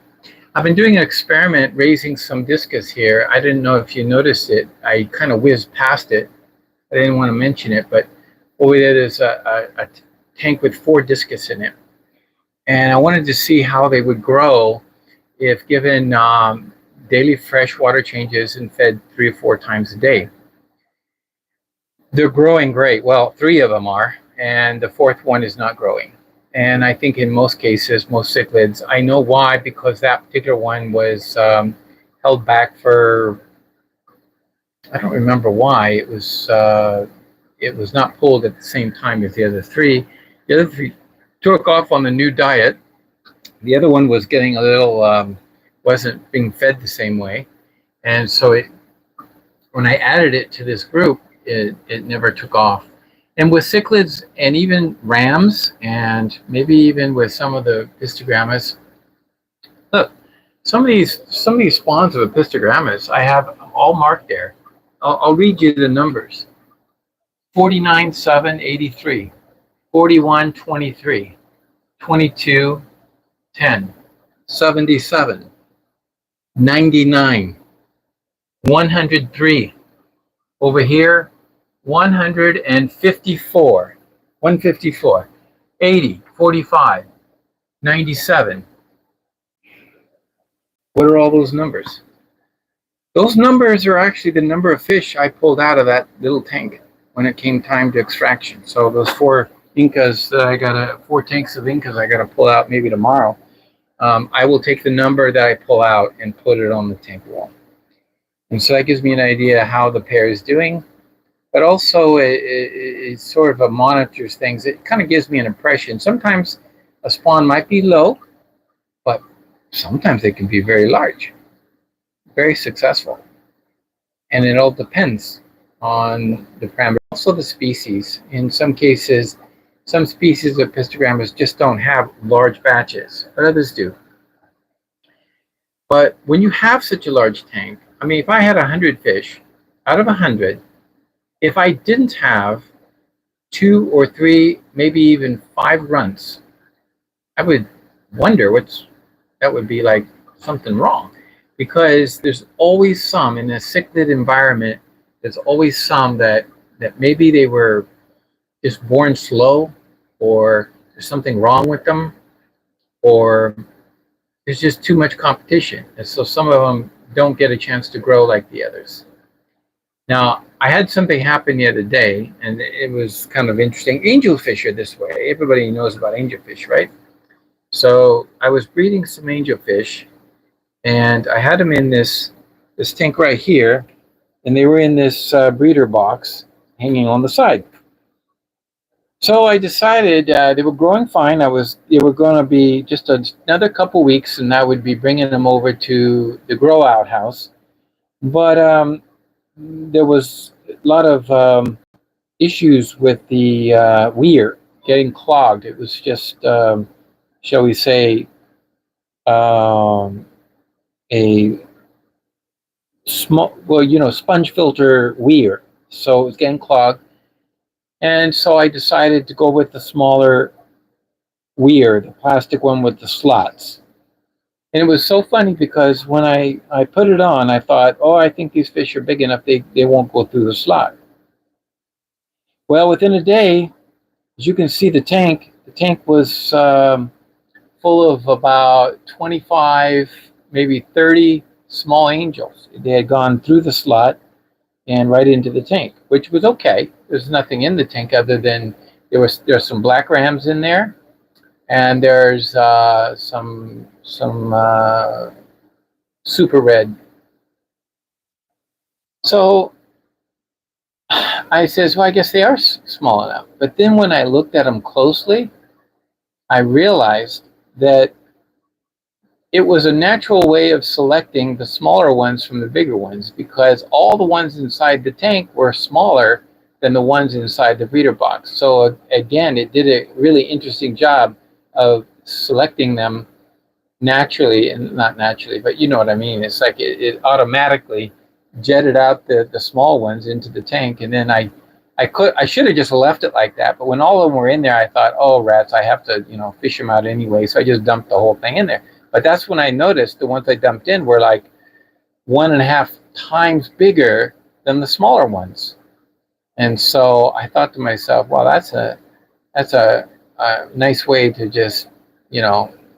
I've been doing an experiment raising some discus here. I didn't know if you noticed it. I kind of whizzed past it. I didn't want to mention it, but what we did is a tank with 4 discus in it. And I wanted to see how they would grow if given daily fresh water changes and fed 3 or 4 times a day. They're growing great. Well, 3 of them are, and the 4th one is not growing. And I think in most cases, most cichlids, I know why, because that particular one was held back for, I don't remember why. It was not pulled at the same time as the other 3. The other 3 took off on the new diet. The other one was getting a little, wasn't being fed the same way. And so when I added it to this group, it never took off. And with cichlids and even rams, and maybe even with some of the pistogrammas, look, some of these spawns of pistogrammas, I have all marked there. I'll read you the numbers: 49, 7, 83, 41, 23, 22, 10, 77, 99, 103. Over here, 154, 154, 80, 45, 97. What are all those numbers? Those numbers are actually the number of fish I pulled out of that little tank when it came time to extraction. So those four Incas that I gotta, 4 tanks of Incas I gotta pull out maybe tomorrow. I will take the number that I pull out and put it on the tank wall. And so that gives me an idea how the pair is doing, but also it sort of monitors things. It kind of gives me an impression. Sometimes a spawn might be low, but sometimes they can be very large, very successful. And it all depends on the parameter, also the species. In some cases, some species of pistogrammers just don't have large batches, but others do. But when you have such a large tank, I mean, if I had 100 fish, out of 100, if I didn't have 2 or 3, maybe even 5 runts, I would wonder that would be like something wrong. Because there's always some, in a cichlid environment, there's always some that maybe they were just born slow, or there's something wrong with them, or there's just too much competition. And so some of them don't get a chance to grow like the others. Now, I had something happen the other day, and it was kind of interesting. Angelfish are this way. Everybody knows about angelfish, right? So I was breeding some angelfish, and I had them in this tank right here, and they were in this breeder box hanging on the side. So I decided they were growing fine. They were going to be just another couple weeks, and I would be bringing them over to the grow out house. But there was a lot of issues with the weir getting clogged. It was just, shall we say, a small, well, sponge filter weir. So it was getting clogged. And so I decided to go with the smaller weir, the plastic one with the slots. And it was so funny because when I put it on, I thought, oh, I think these fish are big enough, they won't go through the slot. Well, within a day, as you can see, the tank was full of about 25, maybe 30 small angels. They had gone through the slot and right into the tank, which was okay. There's nothing in the tank other than there's some black rams in there, and there's some super red. So I says, well, I guess they are small enough. But then when I looked at them closely, I realized that it was a natural way of selecting the smaller ones from the bigger ones, because all the ones inside the tank were smaller than the ones inside the breeder box. So again, it did a really interesting job of selecting them naturally, and not naturally, but you know what I mean. It's like it automatically jetted out the small ones into the tank, and then I should have just left it like that. But when all of them were in there, I thought, oh rats, I have to fish them out anyway. So I just dumped the whole thing in there. But that's when I noticed the ones I dumped in were like 1.5 times bigger than the smaller ones. And so I thought to myself, well, that's a nice way to just,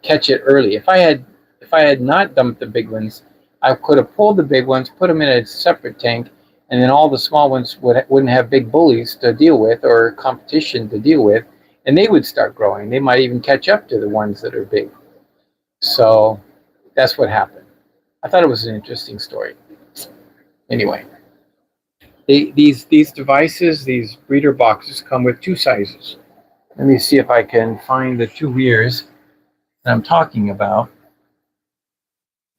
catch it early. If I had not dumped the big ones, I could have pulled the big ones, put them in a separate tank, and then all the small ones wouldn't have big bullies to deal with or competition to deal with, and they would start growing. They might even catch up to the ones that are big. So that's what happened. I thought it was an interesting story. Anyway, these devices, these breeder boxes, come with 2 sizes. Let me see if I can find the 2 weirs that I'm talking about.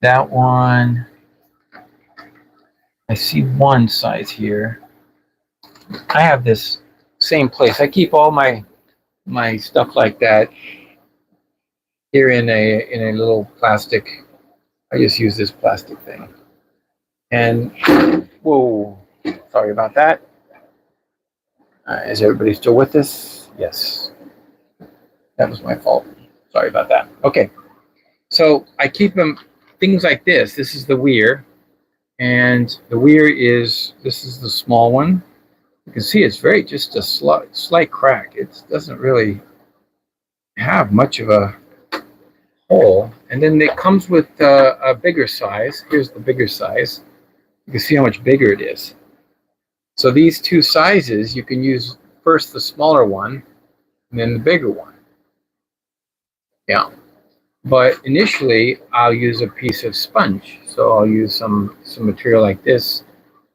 That one, I see one size here. I have this same place. I keep all my stuff like that here in a little plastic. I just use this plastic thing. And whoa, sorry about that. Is everybody still with us? Yes. That was my fault. Sorry about that. Okay. So I keep them things like this. This is the weir, and the weir this is the small one. You can see it's very just a slight crack. It doesn't really have much of a hole. And then it comes with a bigger size. Here's the bigger size. You can see how much bigger it is. So these two sizes, you can use first the smaller one and then the bigger one. Yeah. But initially, I'll use a piece of sponge. So I'll use some material like this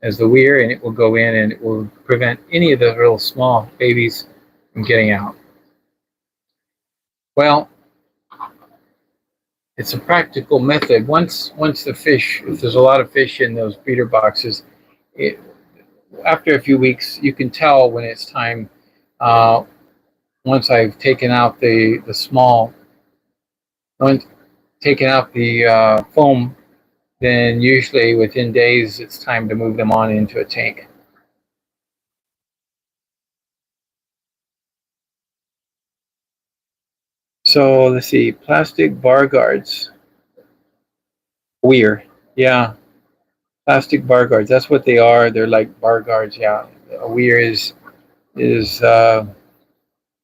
as the weir, and it will go in and it will prevent any of the real small babies from getting out. Well, it's a practical method. Once the fish, if there's a lot of fish in those breeder boxes, after a few weeks, you can tell when it's time. Once I've taken out the foam, then usually within days it's time to move them on into a tank. So let's see, plastic bar guards. Weir, yeah, plastic bar guards. That's what they are. They're like bar guards. Yeah, a weir is a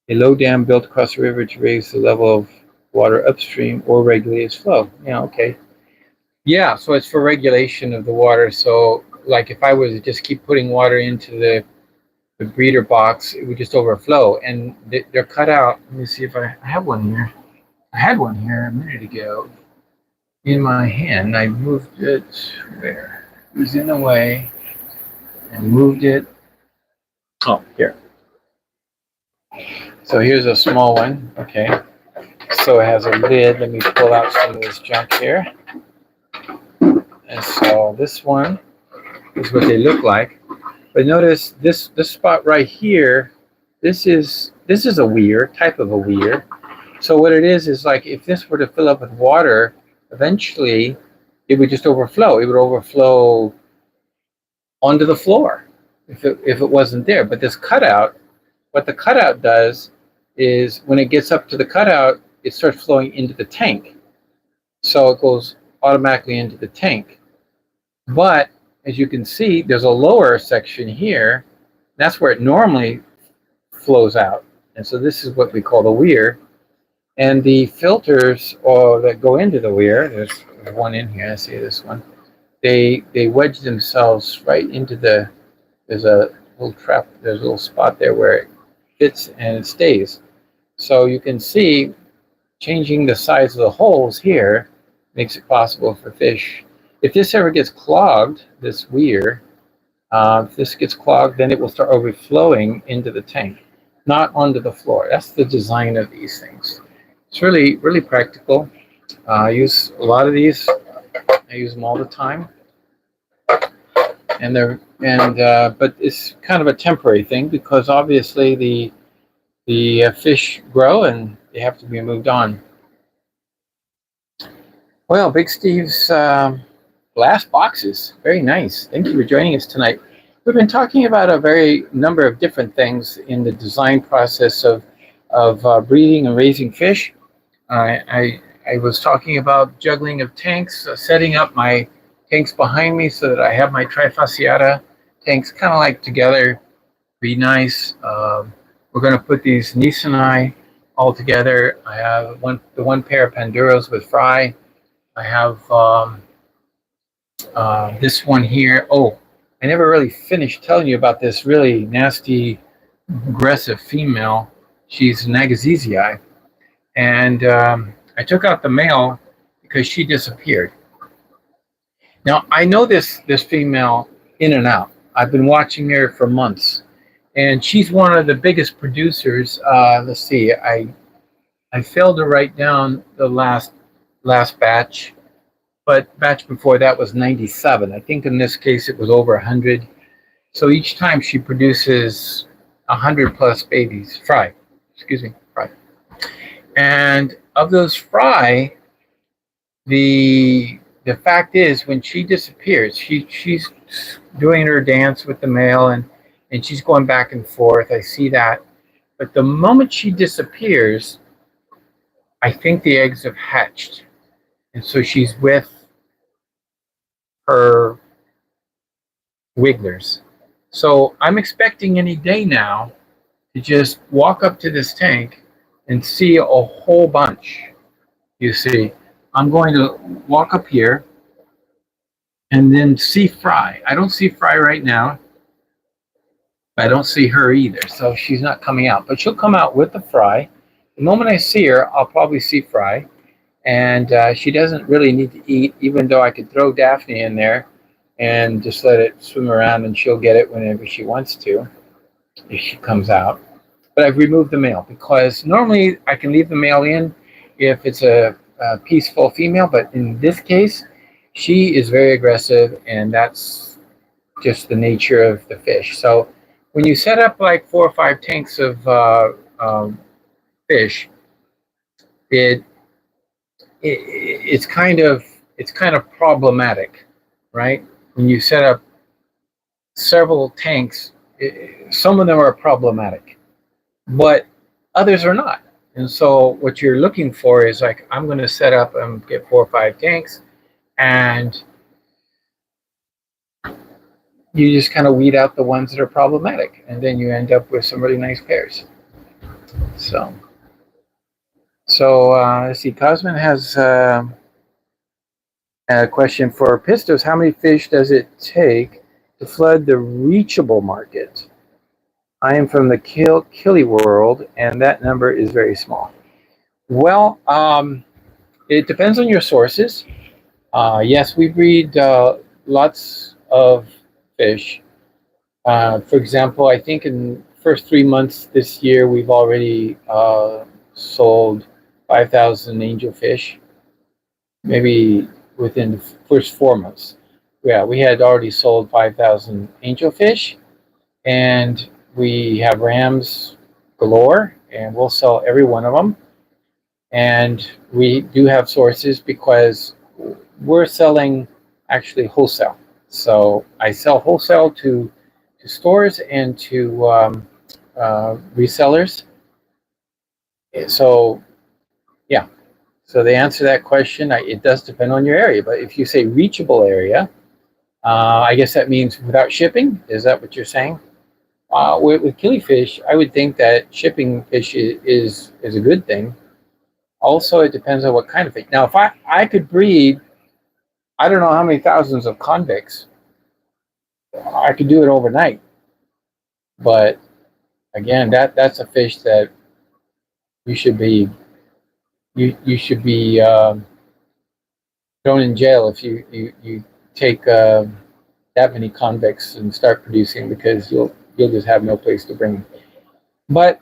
low dam built across the river to raise the level of water upstream or regulate its flow. Yeah, okay. Yeah, so it's for regulation of the water. So, like if I was to just keep putting water into the breeder box, it would just overflow. And they're cut out. Let me see if I have one here. I had one here a minute ago in my hand. I moved it where? It was in the way and moved it. Oh, here. So here's a small one. Okay. So it has a lid. Let me pull out some of this junk here. And so this one is what they look like. But notice this spot right here, this is a weir, type of a weir. So what it is like if this were to fill up with water, eventually it would just overflow. It would overflow onto the floor if it wasn't there. But this cutout, what the cutout does is when it gets up to the cutout, it starts flowing into the tank. So it goes automatically into the tank. But as you can see, there's a lower section here. That's where it normally flows out. And so this is what we call the weir. And the filters that go into the weir, there's one in here, I see this one. They wedge themselves right into there's a little trap, there's a little spot there where it fits and it stays. So you can see changing the size of the holes here makes it possible for fish. If this ever gets clogged, this weir, if this gets clogged, then it will start overflowing into the tank, not onto the floor. That's the design of these things. It's really, really practical. I use a lot of these. I use them all the time. But it's kind of a temporary thing because obviously the fish grow and they have to be moved on. Well, Big Steve's glass boxes, very nice. Thank you for joining us tonight. We've been talking about a very number of different things in the design process of breeding and raising fish. I was talking about juggling of tanks, setting up my tanks behind me so that I have my trifasciata tanks kind of like together, be nice. We're going to put these Nisani all together. I have the one pair of Panduros with fry. I have this one here. Oh, I never really finished telling you about this really nasty, aggressive female. She's an Agassizi. And I took out the male because she disappeared. Now, I know this female in and out. I've been watching her for months. And she's one of the biggest producers. Let's see, I failed to write down the last batch, but batch before that was 97. I think in this case it was over 100. So each time she produces 100 plus babies, fry. And of those fry, the fact is when she disappears, she's doing her dance with the male and she's going back and forth. I see that. But the moment she disappears, I think the eggs have hatched. And so she's with her wigglers. So I'm expecting any day now to just walk up to this tank and see a whole bunch. You see, I'm going to walk up here and then see Fry. I don't see Fry right now. I don't see her either, so she's not coming out. But she'll come out with the Fry. The moment I see her, I'll probably see Fry. And she doesn't really need to eat, even though I could throw Daphne in there and just let it swim around and she'll get it whenever she wants to, if she comes out. But I've removed the male because normally I can leave the male in if it's a peaceful female, but in this case, she is very aggressive, and that's just the nature of the fish. So when you set up like 4 or 5 tanks of fish, it's kind of problematic, right? When you set up several tanks, some of them are problematic, but others are not. And so what you're looking for is like, I'm going to set up and get 4 or 5 tanks, and you just kind of weed out the ones that are problematic, and then you end up with some really nice pairs. So let's see. Cosmin has a question for Pistos. How many fish does it take to flood the reachable market? I am from the killie world, and that number is very small. Well, it depends on your sources. Yes, we breed lots of fish. For example, I think in the first 3 months this year, we've already sold 5,000 angelfish. Maybe within the first 4 months. Yeah, we had already sold 5,000 angelfish, and we have rams galore, and we'll sell every one of them. And we do have sources because we're selling actually wholesale. So I sell wholesale to stores and to resellers. So yeah, so the answer to that question, it does depend on your area. But if you say reachable area, I guess that means without shipping. Is that what you're saying? With killifish, I would think that shipping fish is a good thing. Also, it depends on what kind of fish. Now, if I could breed, I don't know how many thousands of convicts, I could do it overnight. But again, that's a fish that you should be thrown in jail if you take that many convicts and start producing, because you'll just have no place to bring them. But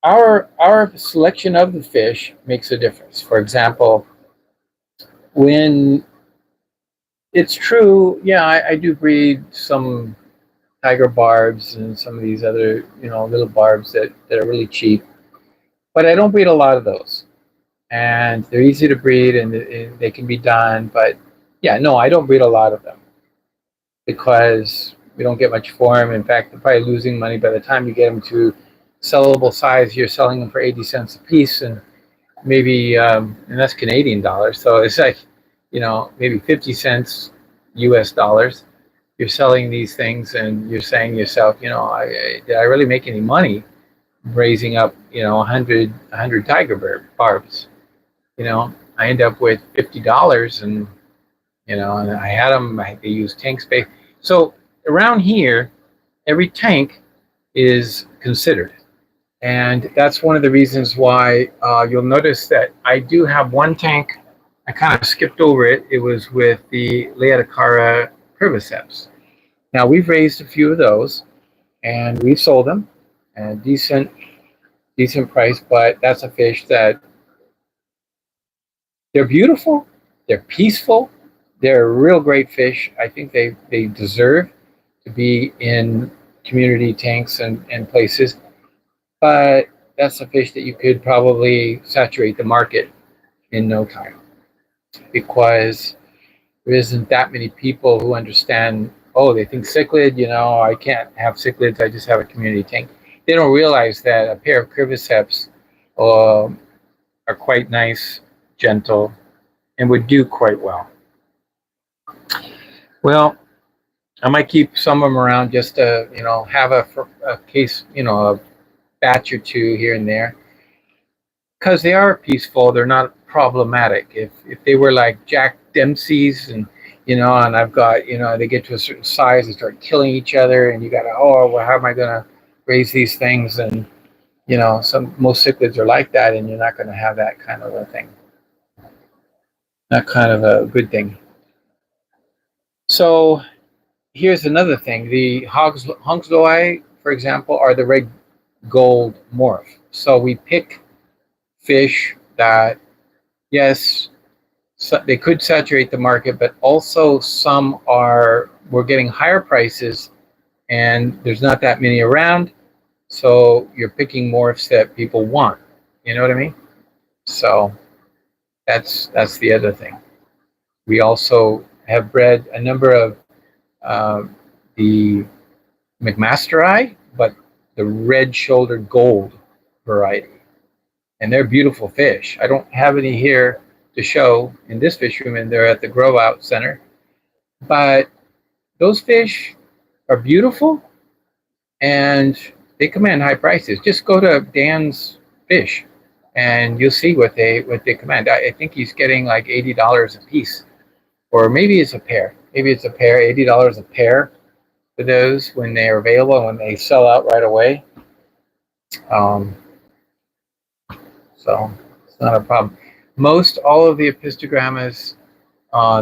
our selection of the fish makes a difference. For example, when it's true, yeah, I do breed some tiger barbs and some of these other little barbs that are really cheap, but I don't breed a lot of those. And they're easy to breed, and they can be done. But yeah, no, I don't breed a lot of them because we don't get much for them. In fact, they're probably losing money by the time you get them to sellable size. You're selling them for 80 cents a piece, and maybe and that's Canadian dollars. So it's like maybe 50 cents US dollars. You're selling these things, and you're saying to yourself, did I really make any money raising up 100 tiger barbs? I end up with $50, and and I had them. They use tank space. So around here, every tank is considered, and that's one of the reasons why you'll notice that I do have one tank. I kind of skipped over it. It was with the Leoticara curviceps. Now we've raised a few of those, and we've sold them at decent price. But that's a fish that they're beautiful, they're peaceful, they're a real great fish. I think they deserve to be in community tanks and places. But that's a fish that you could probably saturate the market in no time, because there isn't that many people who understand, they think cichlid, I can't have cichlids, I just have a community tank. They don't realize that a pair of curviceps are quite nice, gentle, and would do quite well. Well, I might keep some of them around just to, have a case, a batch or two here and there, because they are peaceful. They're not problematic. If they were like Jack Dempsey's and, and I've got, they get to a certain size and start killing each other, and you got to, oh, well, how am I going to raise these things? And, most cichlids are like that, and you're not going to have that kind of a thing. Not kind of a good thing. So here's another thing. The Hongsloi, for example, are the red gold morph. So we pick fish that, yes, they could saturate the market, but also we're getting higher prices and there's not that many around. So you're picking morphs that people want. You know what I mean? So that's the other thing. We also have bred a number of the McMasteri, but the red-shouldered gold variety. And they're beautiful fish. I don't have any here to show in this fish room, and they're at the Grow Out Center. But those fish are beautiful, and they command high prices. Just go to Dan's Fish, and you'll see what they command. I think he's getting like $80 a piece, or maybe it's a pair. Maybe it's a pair, $80 a pair for those when they are available and when they sell out right away. So it's not a problem. Most all of the Apistogrammas,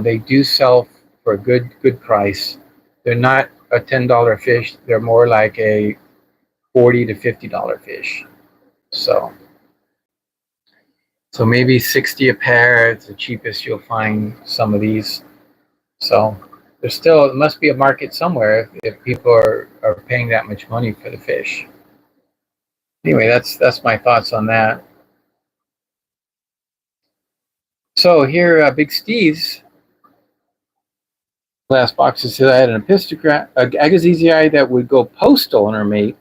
they do sell for a good price. They're not a $10 fish. They're more like a $40 to $50 fish. So maybe 60 a pair. It's the cheapest you'll find some of these. So it must be a market somewhere if people are paying that much money for the fish. Anyway, that's my thoughts on that. So here, Big Steve's last box says I had an Agassizi that would go postal on her mate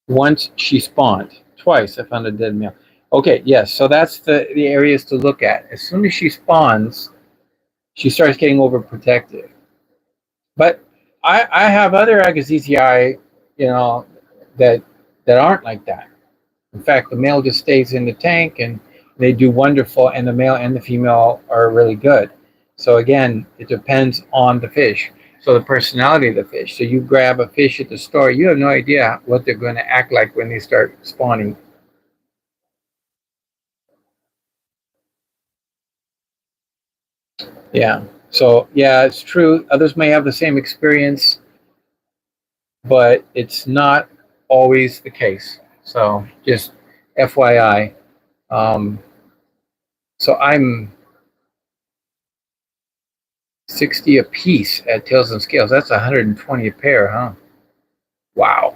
once she spawned. Twice I found a dead male. Okay, yes, so that's the areas to look at. As soon as she spawns, she starts getting overprotective. But I have other Agassizi, that aren't like that. In fact, the male just stays in the tank and they do wonderful, and the male and the female are really good. So again, it depends on the fish. So the personality of the fish. So you grab a fish at the store, you have no idea what they're going to act like when they start spawning. Yeah. So yeah, it's true. Others may have the same experience, but it's not always the case. So just FYI. So I'm 60 a piece at Tails and Scales. That's 120 a pair, huh? Wow.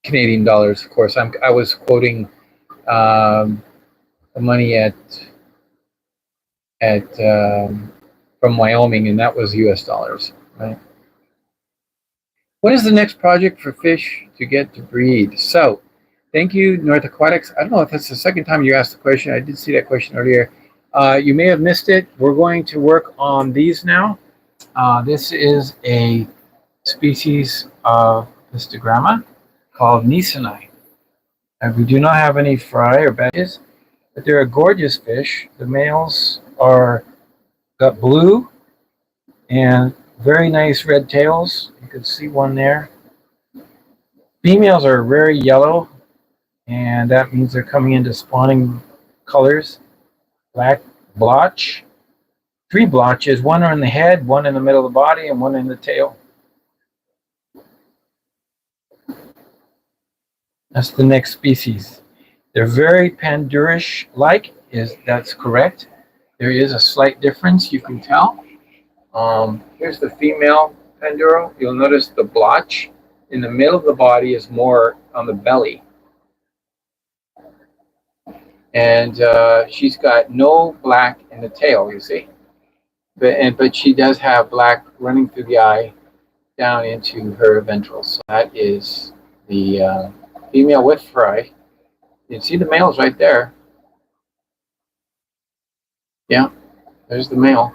Canadian dollars, of course. I was quoting the money from Wyoming, and that was U.S. dollars, right? What is the next project for fish to get to breed? So, thank you, North Aquatics. I don't know if that's the second time you asked the question. I did see that question earlier. You may have missed it. We're going to work on these now. This is a species of histogramma called Nisonai. And we do not have any fry or badges, but they're a gorgeous fish. The males got blue and very nice red tails. You can see one there. Females are very yellow, and that means they're coming into spawning colors. Black blotch, 3 blotches, one on the head, one in the middle of the body, and one in the tail. That's the next species. They're very Pandurish-like, that's correct. There is a slight difference, you can tell. Here's the female Panduro. You'll notice the blotch in the middle of the body is more on the belly. And she's got no black in the tail, you see. But she does have black running through the eye down into her ventrals. So that is the female with fry. You can see the males right there. Yeah, there's the male.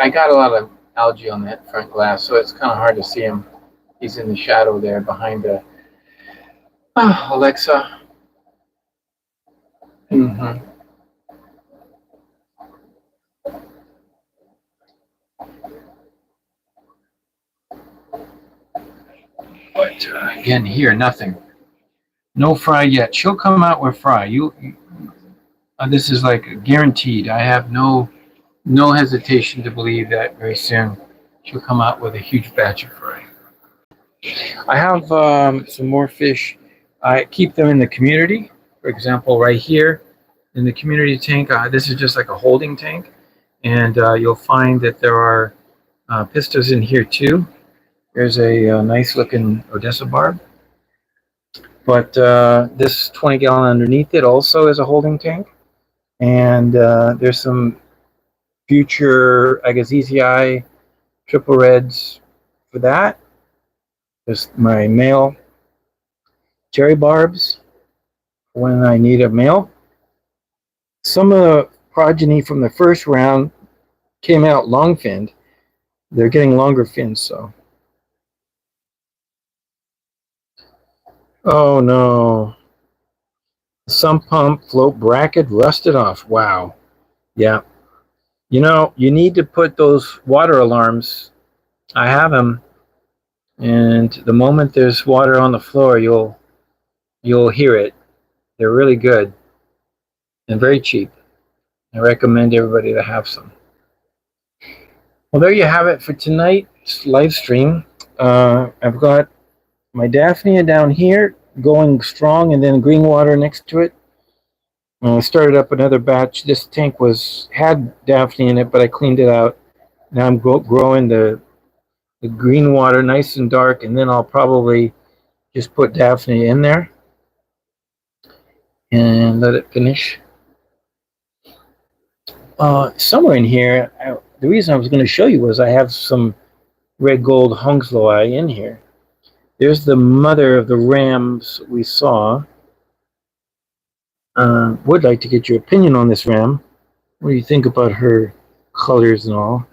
I got a lot of algae on that front glass, so it's kind of hard to see him. He's in the shadow there behind the Alexa. Mm-hmm. But again, here nothing. No fry yet. She'll come out with fry. This is like guaranteed. I have no hesitation to believe that very soon she'll come out with a huge batch of fry. I have some more fish. I keep them in the community. For example, right here in the community tank, this is just like a holding tank. And you'll find that there are pistos in here too. There's a nice looking Odessa barb. But this 20 gallon underneath it also is a holding tank. And there's some future, I guess, EZI triple reds for that. There's my male cherry barbs when I need a male. Some of the progeny from the first round came out long finned. They're getting longer fins, so. Oh no. Sump pump float bracket rusted off. Wow. Yeah. You know, you need to put those water alarms. I have them. And the moment there's water on the floor, you'll hear it. They're really good and very cheap. I recommend everybody to have some. Well, there you have it for tonight's live stream. I've got my Daphnia down here going strong, and then green water next to it. I started up another batch. This tank had Daphnia in it, but I cleaned it out. Now I'm growing the green water nice and dark, and then I'll probably just put Daphnia in there and let it finish. Somewhere in here, the reason I was going to show you was I have some red gold Hongsloi in here. There's the mother of the rams we saw. Would like to get your opinion on this ram. What do you think about her colors and all?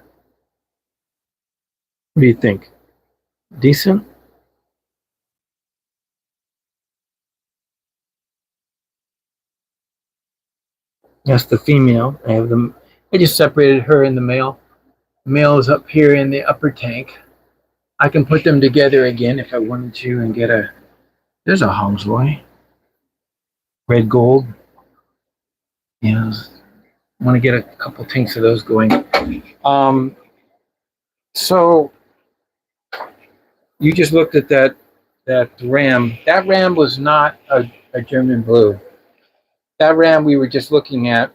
What do you think? Decent? That's the female. I just separated her and the male. The male is up here in the upper tank. I can put them together again if I wanted to and get there's a Hongsloi. Red gold. Yeah, I want to get a couple tanks of those going. So you just looked at that ram. That ram was not a German blue. That ram we were just looking at.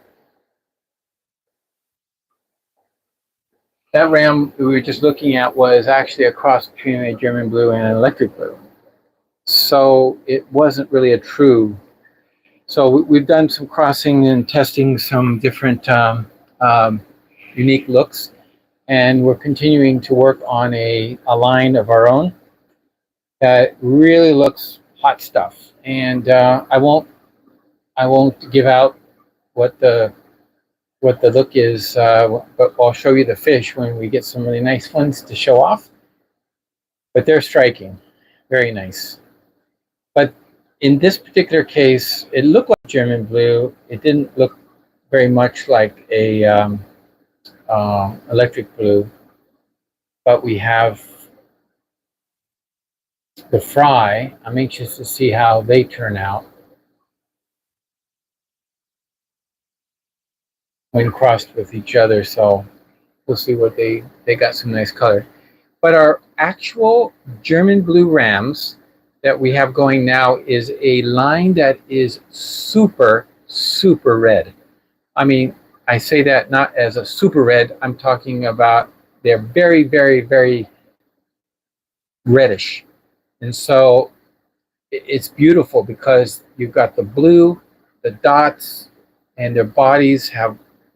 That ram we were just looking at was actually a cross between a German blue and an electric blue. So it wasn't really a true. So we've done some crossing and testing some different unique looks, and we're continuing to work on a line of our own that really looks hot stuff. And I won't give out what the look is, but I'll show you the fish when we get some really nice ones to show off. But they're striking, very nice. But in this particular case, it looked like German blue. It didn't look very much like a electric blue. But we have the fry. I'm anxious to see how they turn out when crossed with each other. So we'll see what they got some nice color. But our actual German blue rams that we have going now is a line that is super, super red. I mean, I say that not as a super red. I'm talking about they're very, very, very reddish. And so it's beautiful because you've got the blue, the dots, and their bodies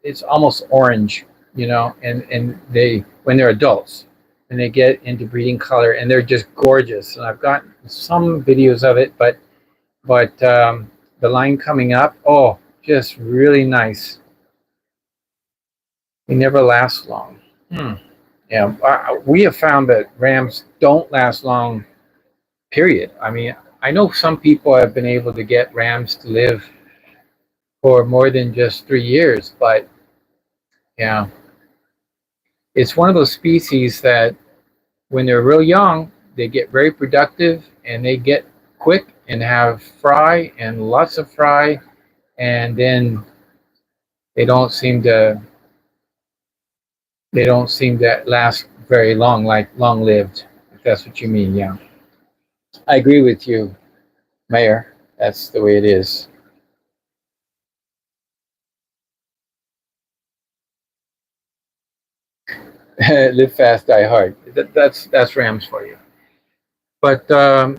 it's almost orange, you know, and they, when they're adults, and they get into breeding color, and they're just gorgeous. And I've got some videos of it, but the line coming up, oh, just really nice. They never last long. Yeah, we have found that rams don't last long. Period. I mean, I know some people have been able to get rams to live for more than just 3 years, but yeah, it's one of those species that when they're real young, they get very productive and they get quick and have fry and lots of fry, and then they don't seem to last very long, like long lived, if that's what you mean. Yeah, I agree with you, Mayor. That's the way it is. Live fast, die hard. That's rams for you. But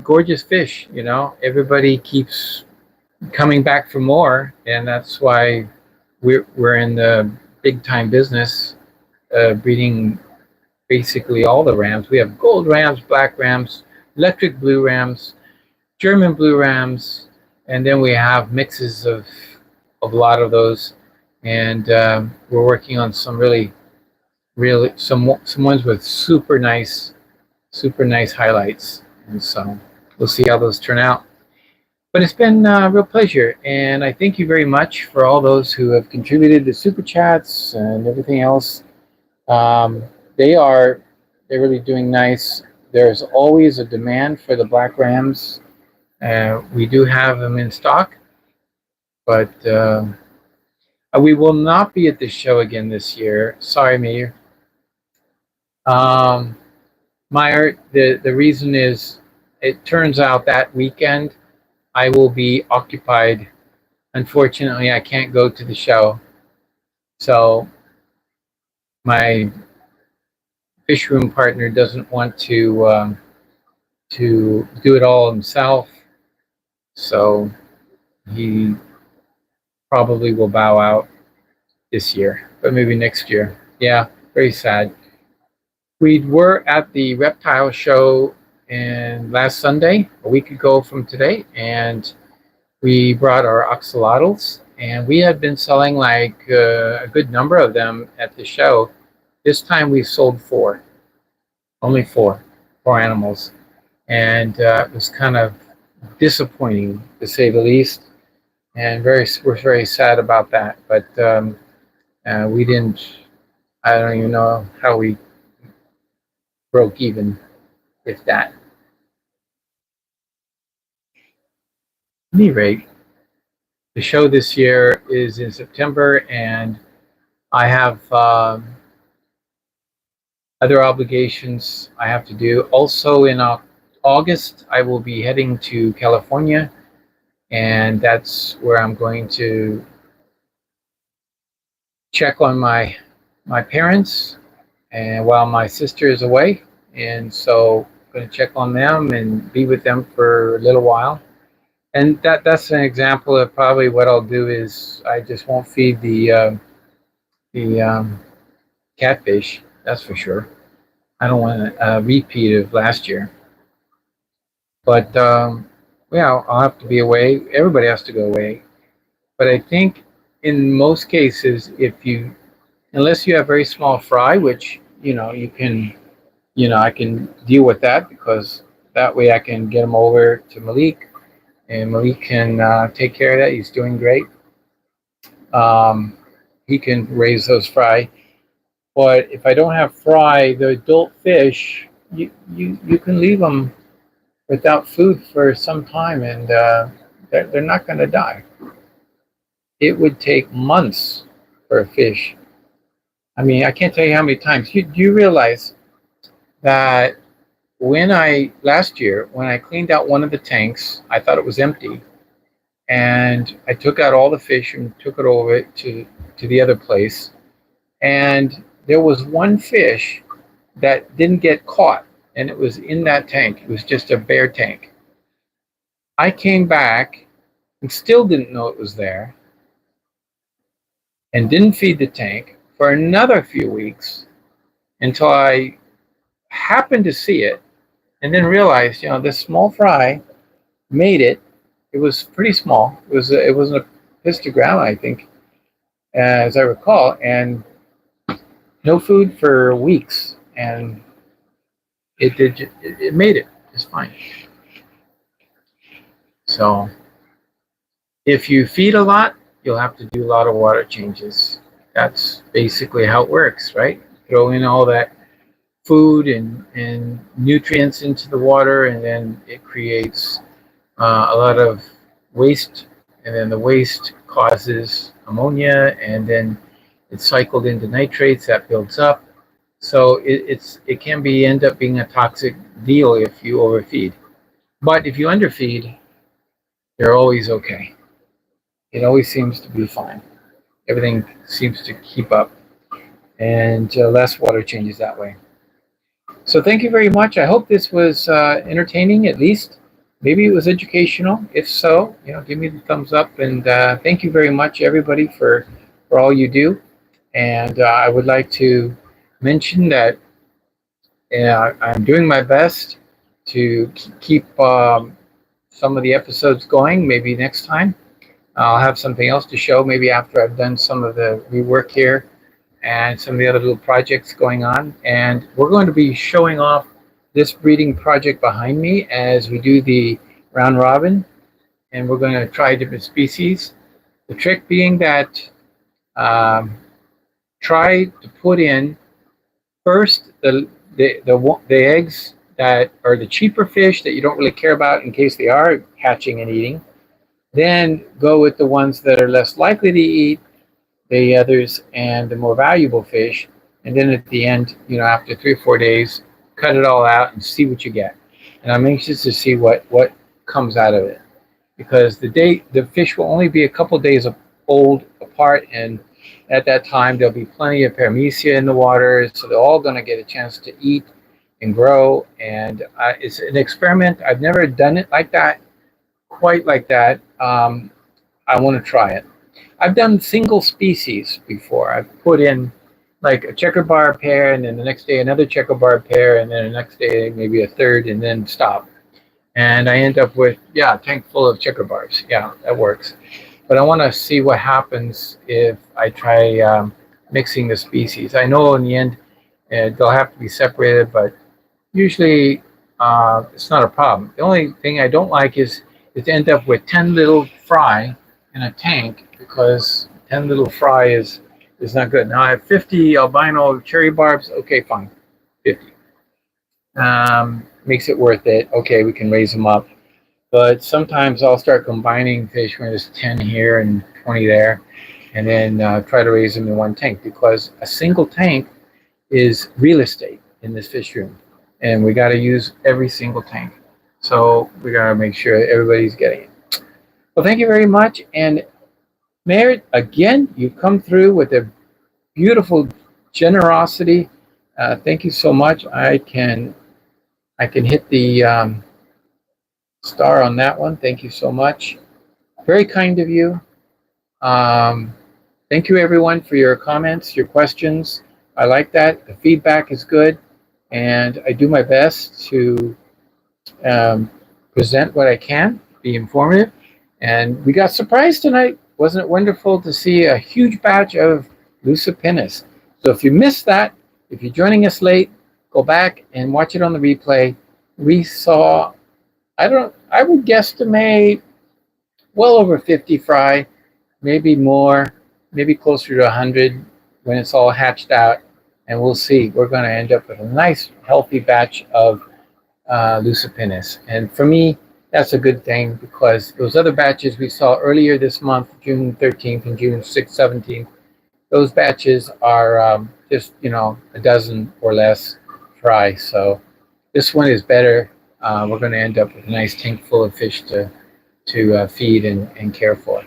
gorgeous fish, you know. Everybody keeps coming back for more, and that's why we're in the big time business, breeding basically all the rams. We have gold rams, black rams, electric blue rams, German blue rams, and then we have mixes of a lot of those. And we're working on some really some ones with super nice highlights. And so we'll see how those turn out. But it's been a real pleasure, and I thank you very much for all those who have contributed to super chats and everything else. Um, they are they're really doing nice. There's always a demand for the black rams. We do have them in stock, but we will not be at the show again this year. Sorry, Mayor. Um, Meyer, the reason is it turns out that weekend I will be occupied. Unfortunately, I can't go to the show. So my fish room partner doesn't want to do it all himself. So he probably will bow out this year, but maybe next year. Yeah, very sad. We were at the reptile show and last Sunday, a week ago from today, and we brought our axolotls, and we had been selling like a good number of them at the show. This time we sold four, only four animals, and it was kind of disappointing to say the least, and we're very sad about that. But we didn't. I don't even know how we broke even, if that. At any rate, the show this year is in September, and I have other obligations I have to do. Also in August, I will be heading to California, and that's where I'm going to check on my parents, and while my sister is away, and so I'm going to check on them and be with them for a little while. And that's an example of probably what I'll do is I just won't feed the catfish. That's for sure. I don't want a repeat of last year. But yeah, I'll have to be away. Everybody has to go away. But I think in most cases, unless you have very small fry, which you can, I can deal with that because that way I can get them over to Malik, and Malik can take care of that. He's doing great. Um, he can raise those fry. But if I don't have fry, the adult fish, you can leave them without food for some time, and they're not going to die. It would take months for a fish. I mean, I can't tell you how many times. Do you realize that last year, when I cleaned out one of the tanks, I thought it was empty, and I took out all the fish and took it over to the other place, and there was one fish that didn't get caught, and it was in that tank. It was just a bare tank. I came back and still didn't know it was there, and didn't feed the tank for another few weeks until I happened to see it, and then realized, this small fry made it. It was pretty small. It was a histogram, I think, as I recall, and no food for weeks, and it made it just fine. So if you feed a lot, you'll have to do a lot of water changes. That's basically how it works, right? Throw in all that food and nutrients into the water, and then it creates a lot of waste, and then the waste causes ammonia, and then it's cycled into nitrates that builds up. So it can be end up being a toxic deal if you overfeed. But if you underfeed, you're always okay. It always seems to be fine. Everything seems to keep up, and less water changes that way. So thank you very much. I hope this was entertaining, at least. Maybe it was educational. If so, give me the thumbs up. And thank you very much, everybody, for all you do. And I would like to mention that I'm doing my best to keep some of the episodes going. Maybe next time I'll have something else to show. Maybe after I've done some of the rework here and some of the other little projects going on. And we're going to be showing off this breeding project behind me as we do the round robin. And we're going to try different species. The trick being that try to put in first the eggs that are the cheaper fish that you don't really care about in case they are hatching and eating. Then go with the ones that are less likely to eat the others and the more valuable fish. And then at the end, after 3 or 4 days, cut it all out and see what you get. And I'm anxious to see what comes out of it, because the fish will only be a couple days old apart, and at that time there'll be plenty of paramecia in the water, so they're all going to get a chance to eat and grow. And it's an experiment. I've never done it like that, quite like that. I want to try it. I've done single species before. I've put in like a checker bar pair, and then the next day another checker bar pair, and then the next day maybe a third, and then stop. And I end up with, a tank full of checker bars. Yeah, that works. But I want to see what happens if I try mixing the species. I know in the end they'll have to be separated, but usually it's not a problem. The only thing I don't like is to end up with 10 little fry in a tank, because 10 little fry is not good. Now I have 50 albino cherry barbs. Okay, fine, 50. Makes it worth it. Okay, we can raise them up. But sometimes I'll start combining fish when there's 10 here and 20 there, and then try to raise them in one tank, because a single tank is real estate in this fish room, and we got to use every single tank. So we got to make sure everybody's getting it. Well, thank you very much. And Merritt, again, you've come through with a beautiful generosity. Thank you so much. I can hit the star on that one. Thank you so much. Very kind of you. Thank you, everyone, for your comments, your questions. I like that. The feedback is good, and I do my best to present what I can, be informative. And we got surprised tonight. Wasn't it wonderful to see a huge batch of Lucipinis? So if you missed that, if you're joining us late, go back and watch it on the replay. We saw, I would guesstimate well over 50 fry, maybe more, maybe closer to 100 when it's all hatched out. And we'll see. We're going to end up with a nice, healthy batch of Lucipinis. And for me, that's a good thing, because those other batches we saw earlier this month, June 13th and June 6th, 17th, those batches are just, a dozen or less fry. So this one is better. We're going to end up with a nice tank full of fish to feed and care for.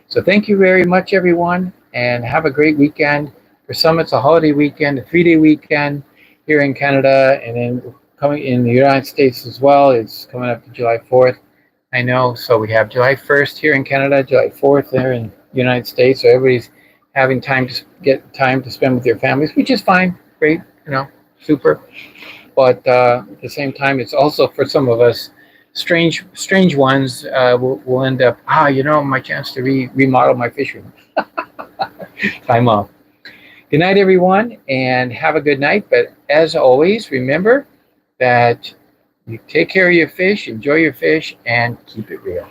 So thank you very much, everyone, and have a great weekend. For some, it's a holiday weekend, a 3-day weekend here in Canada, and then coming in the United States as well. It's coming up to July 4th, I know. So we have July 1st here in Canada, July 4th there in the United States. So everybody's having time to get time to spend with their families, which is fine, great, super. But at the same time, it's also for some of us strange ones. Will end up, my chance to remodel my fish room. Time off. Good night, everyone, and have a good night. But as always, remember that you take care of your fish, enjoy your fish, and keep it real.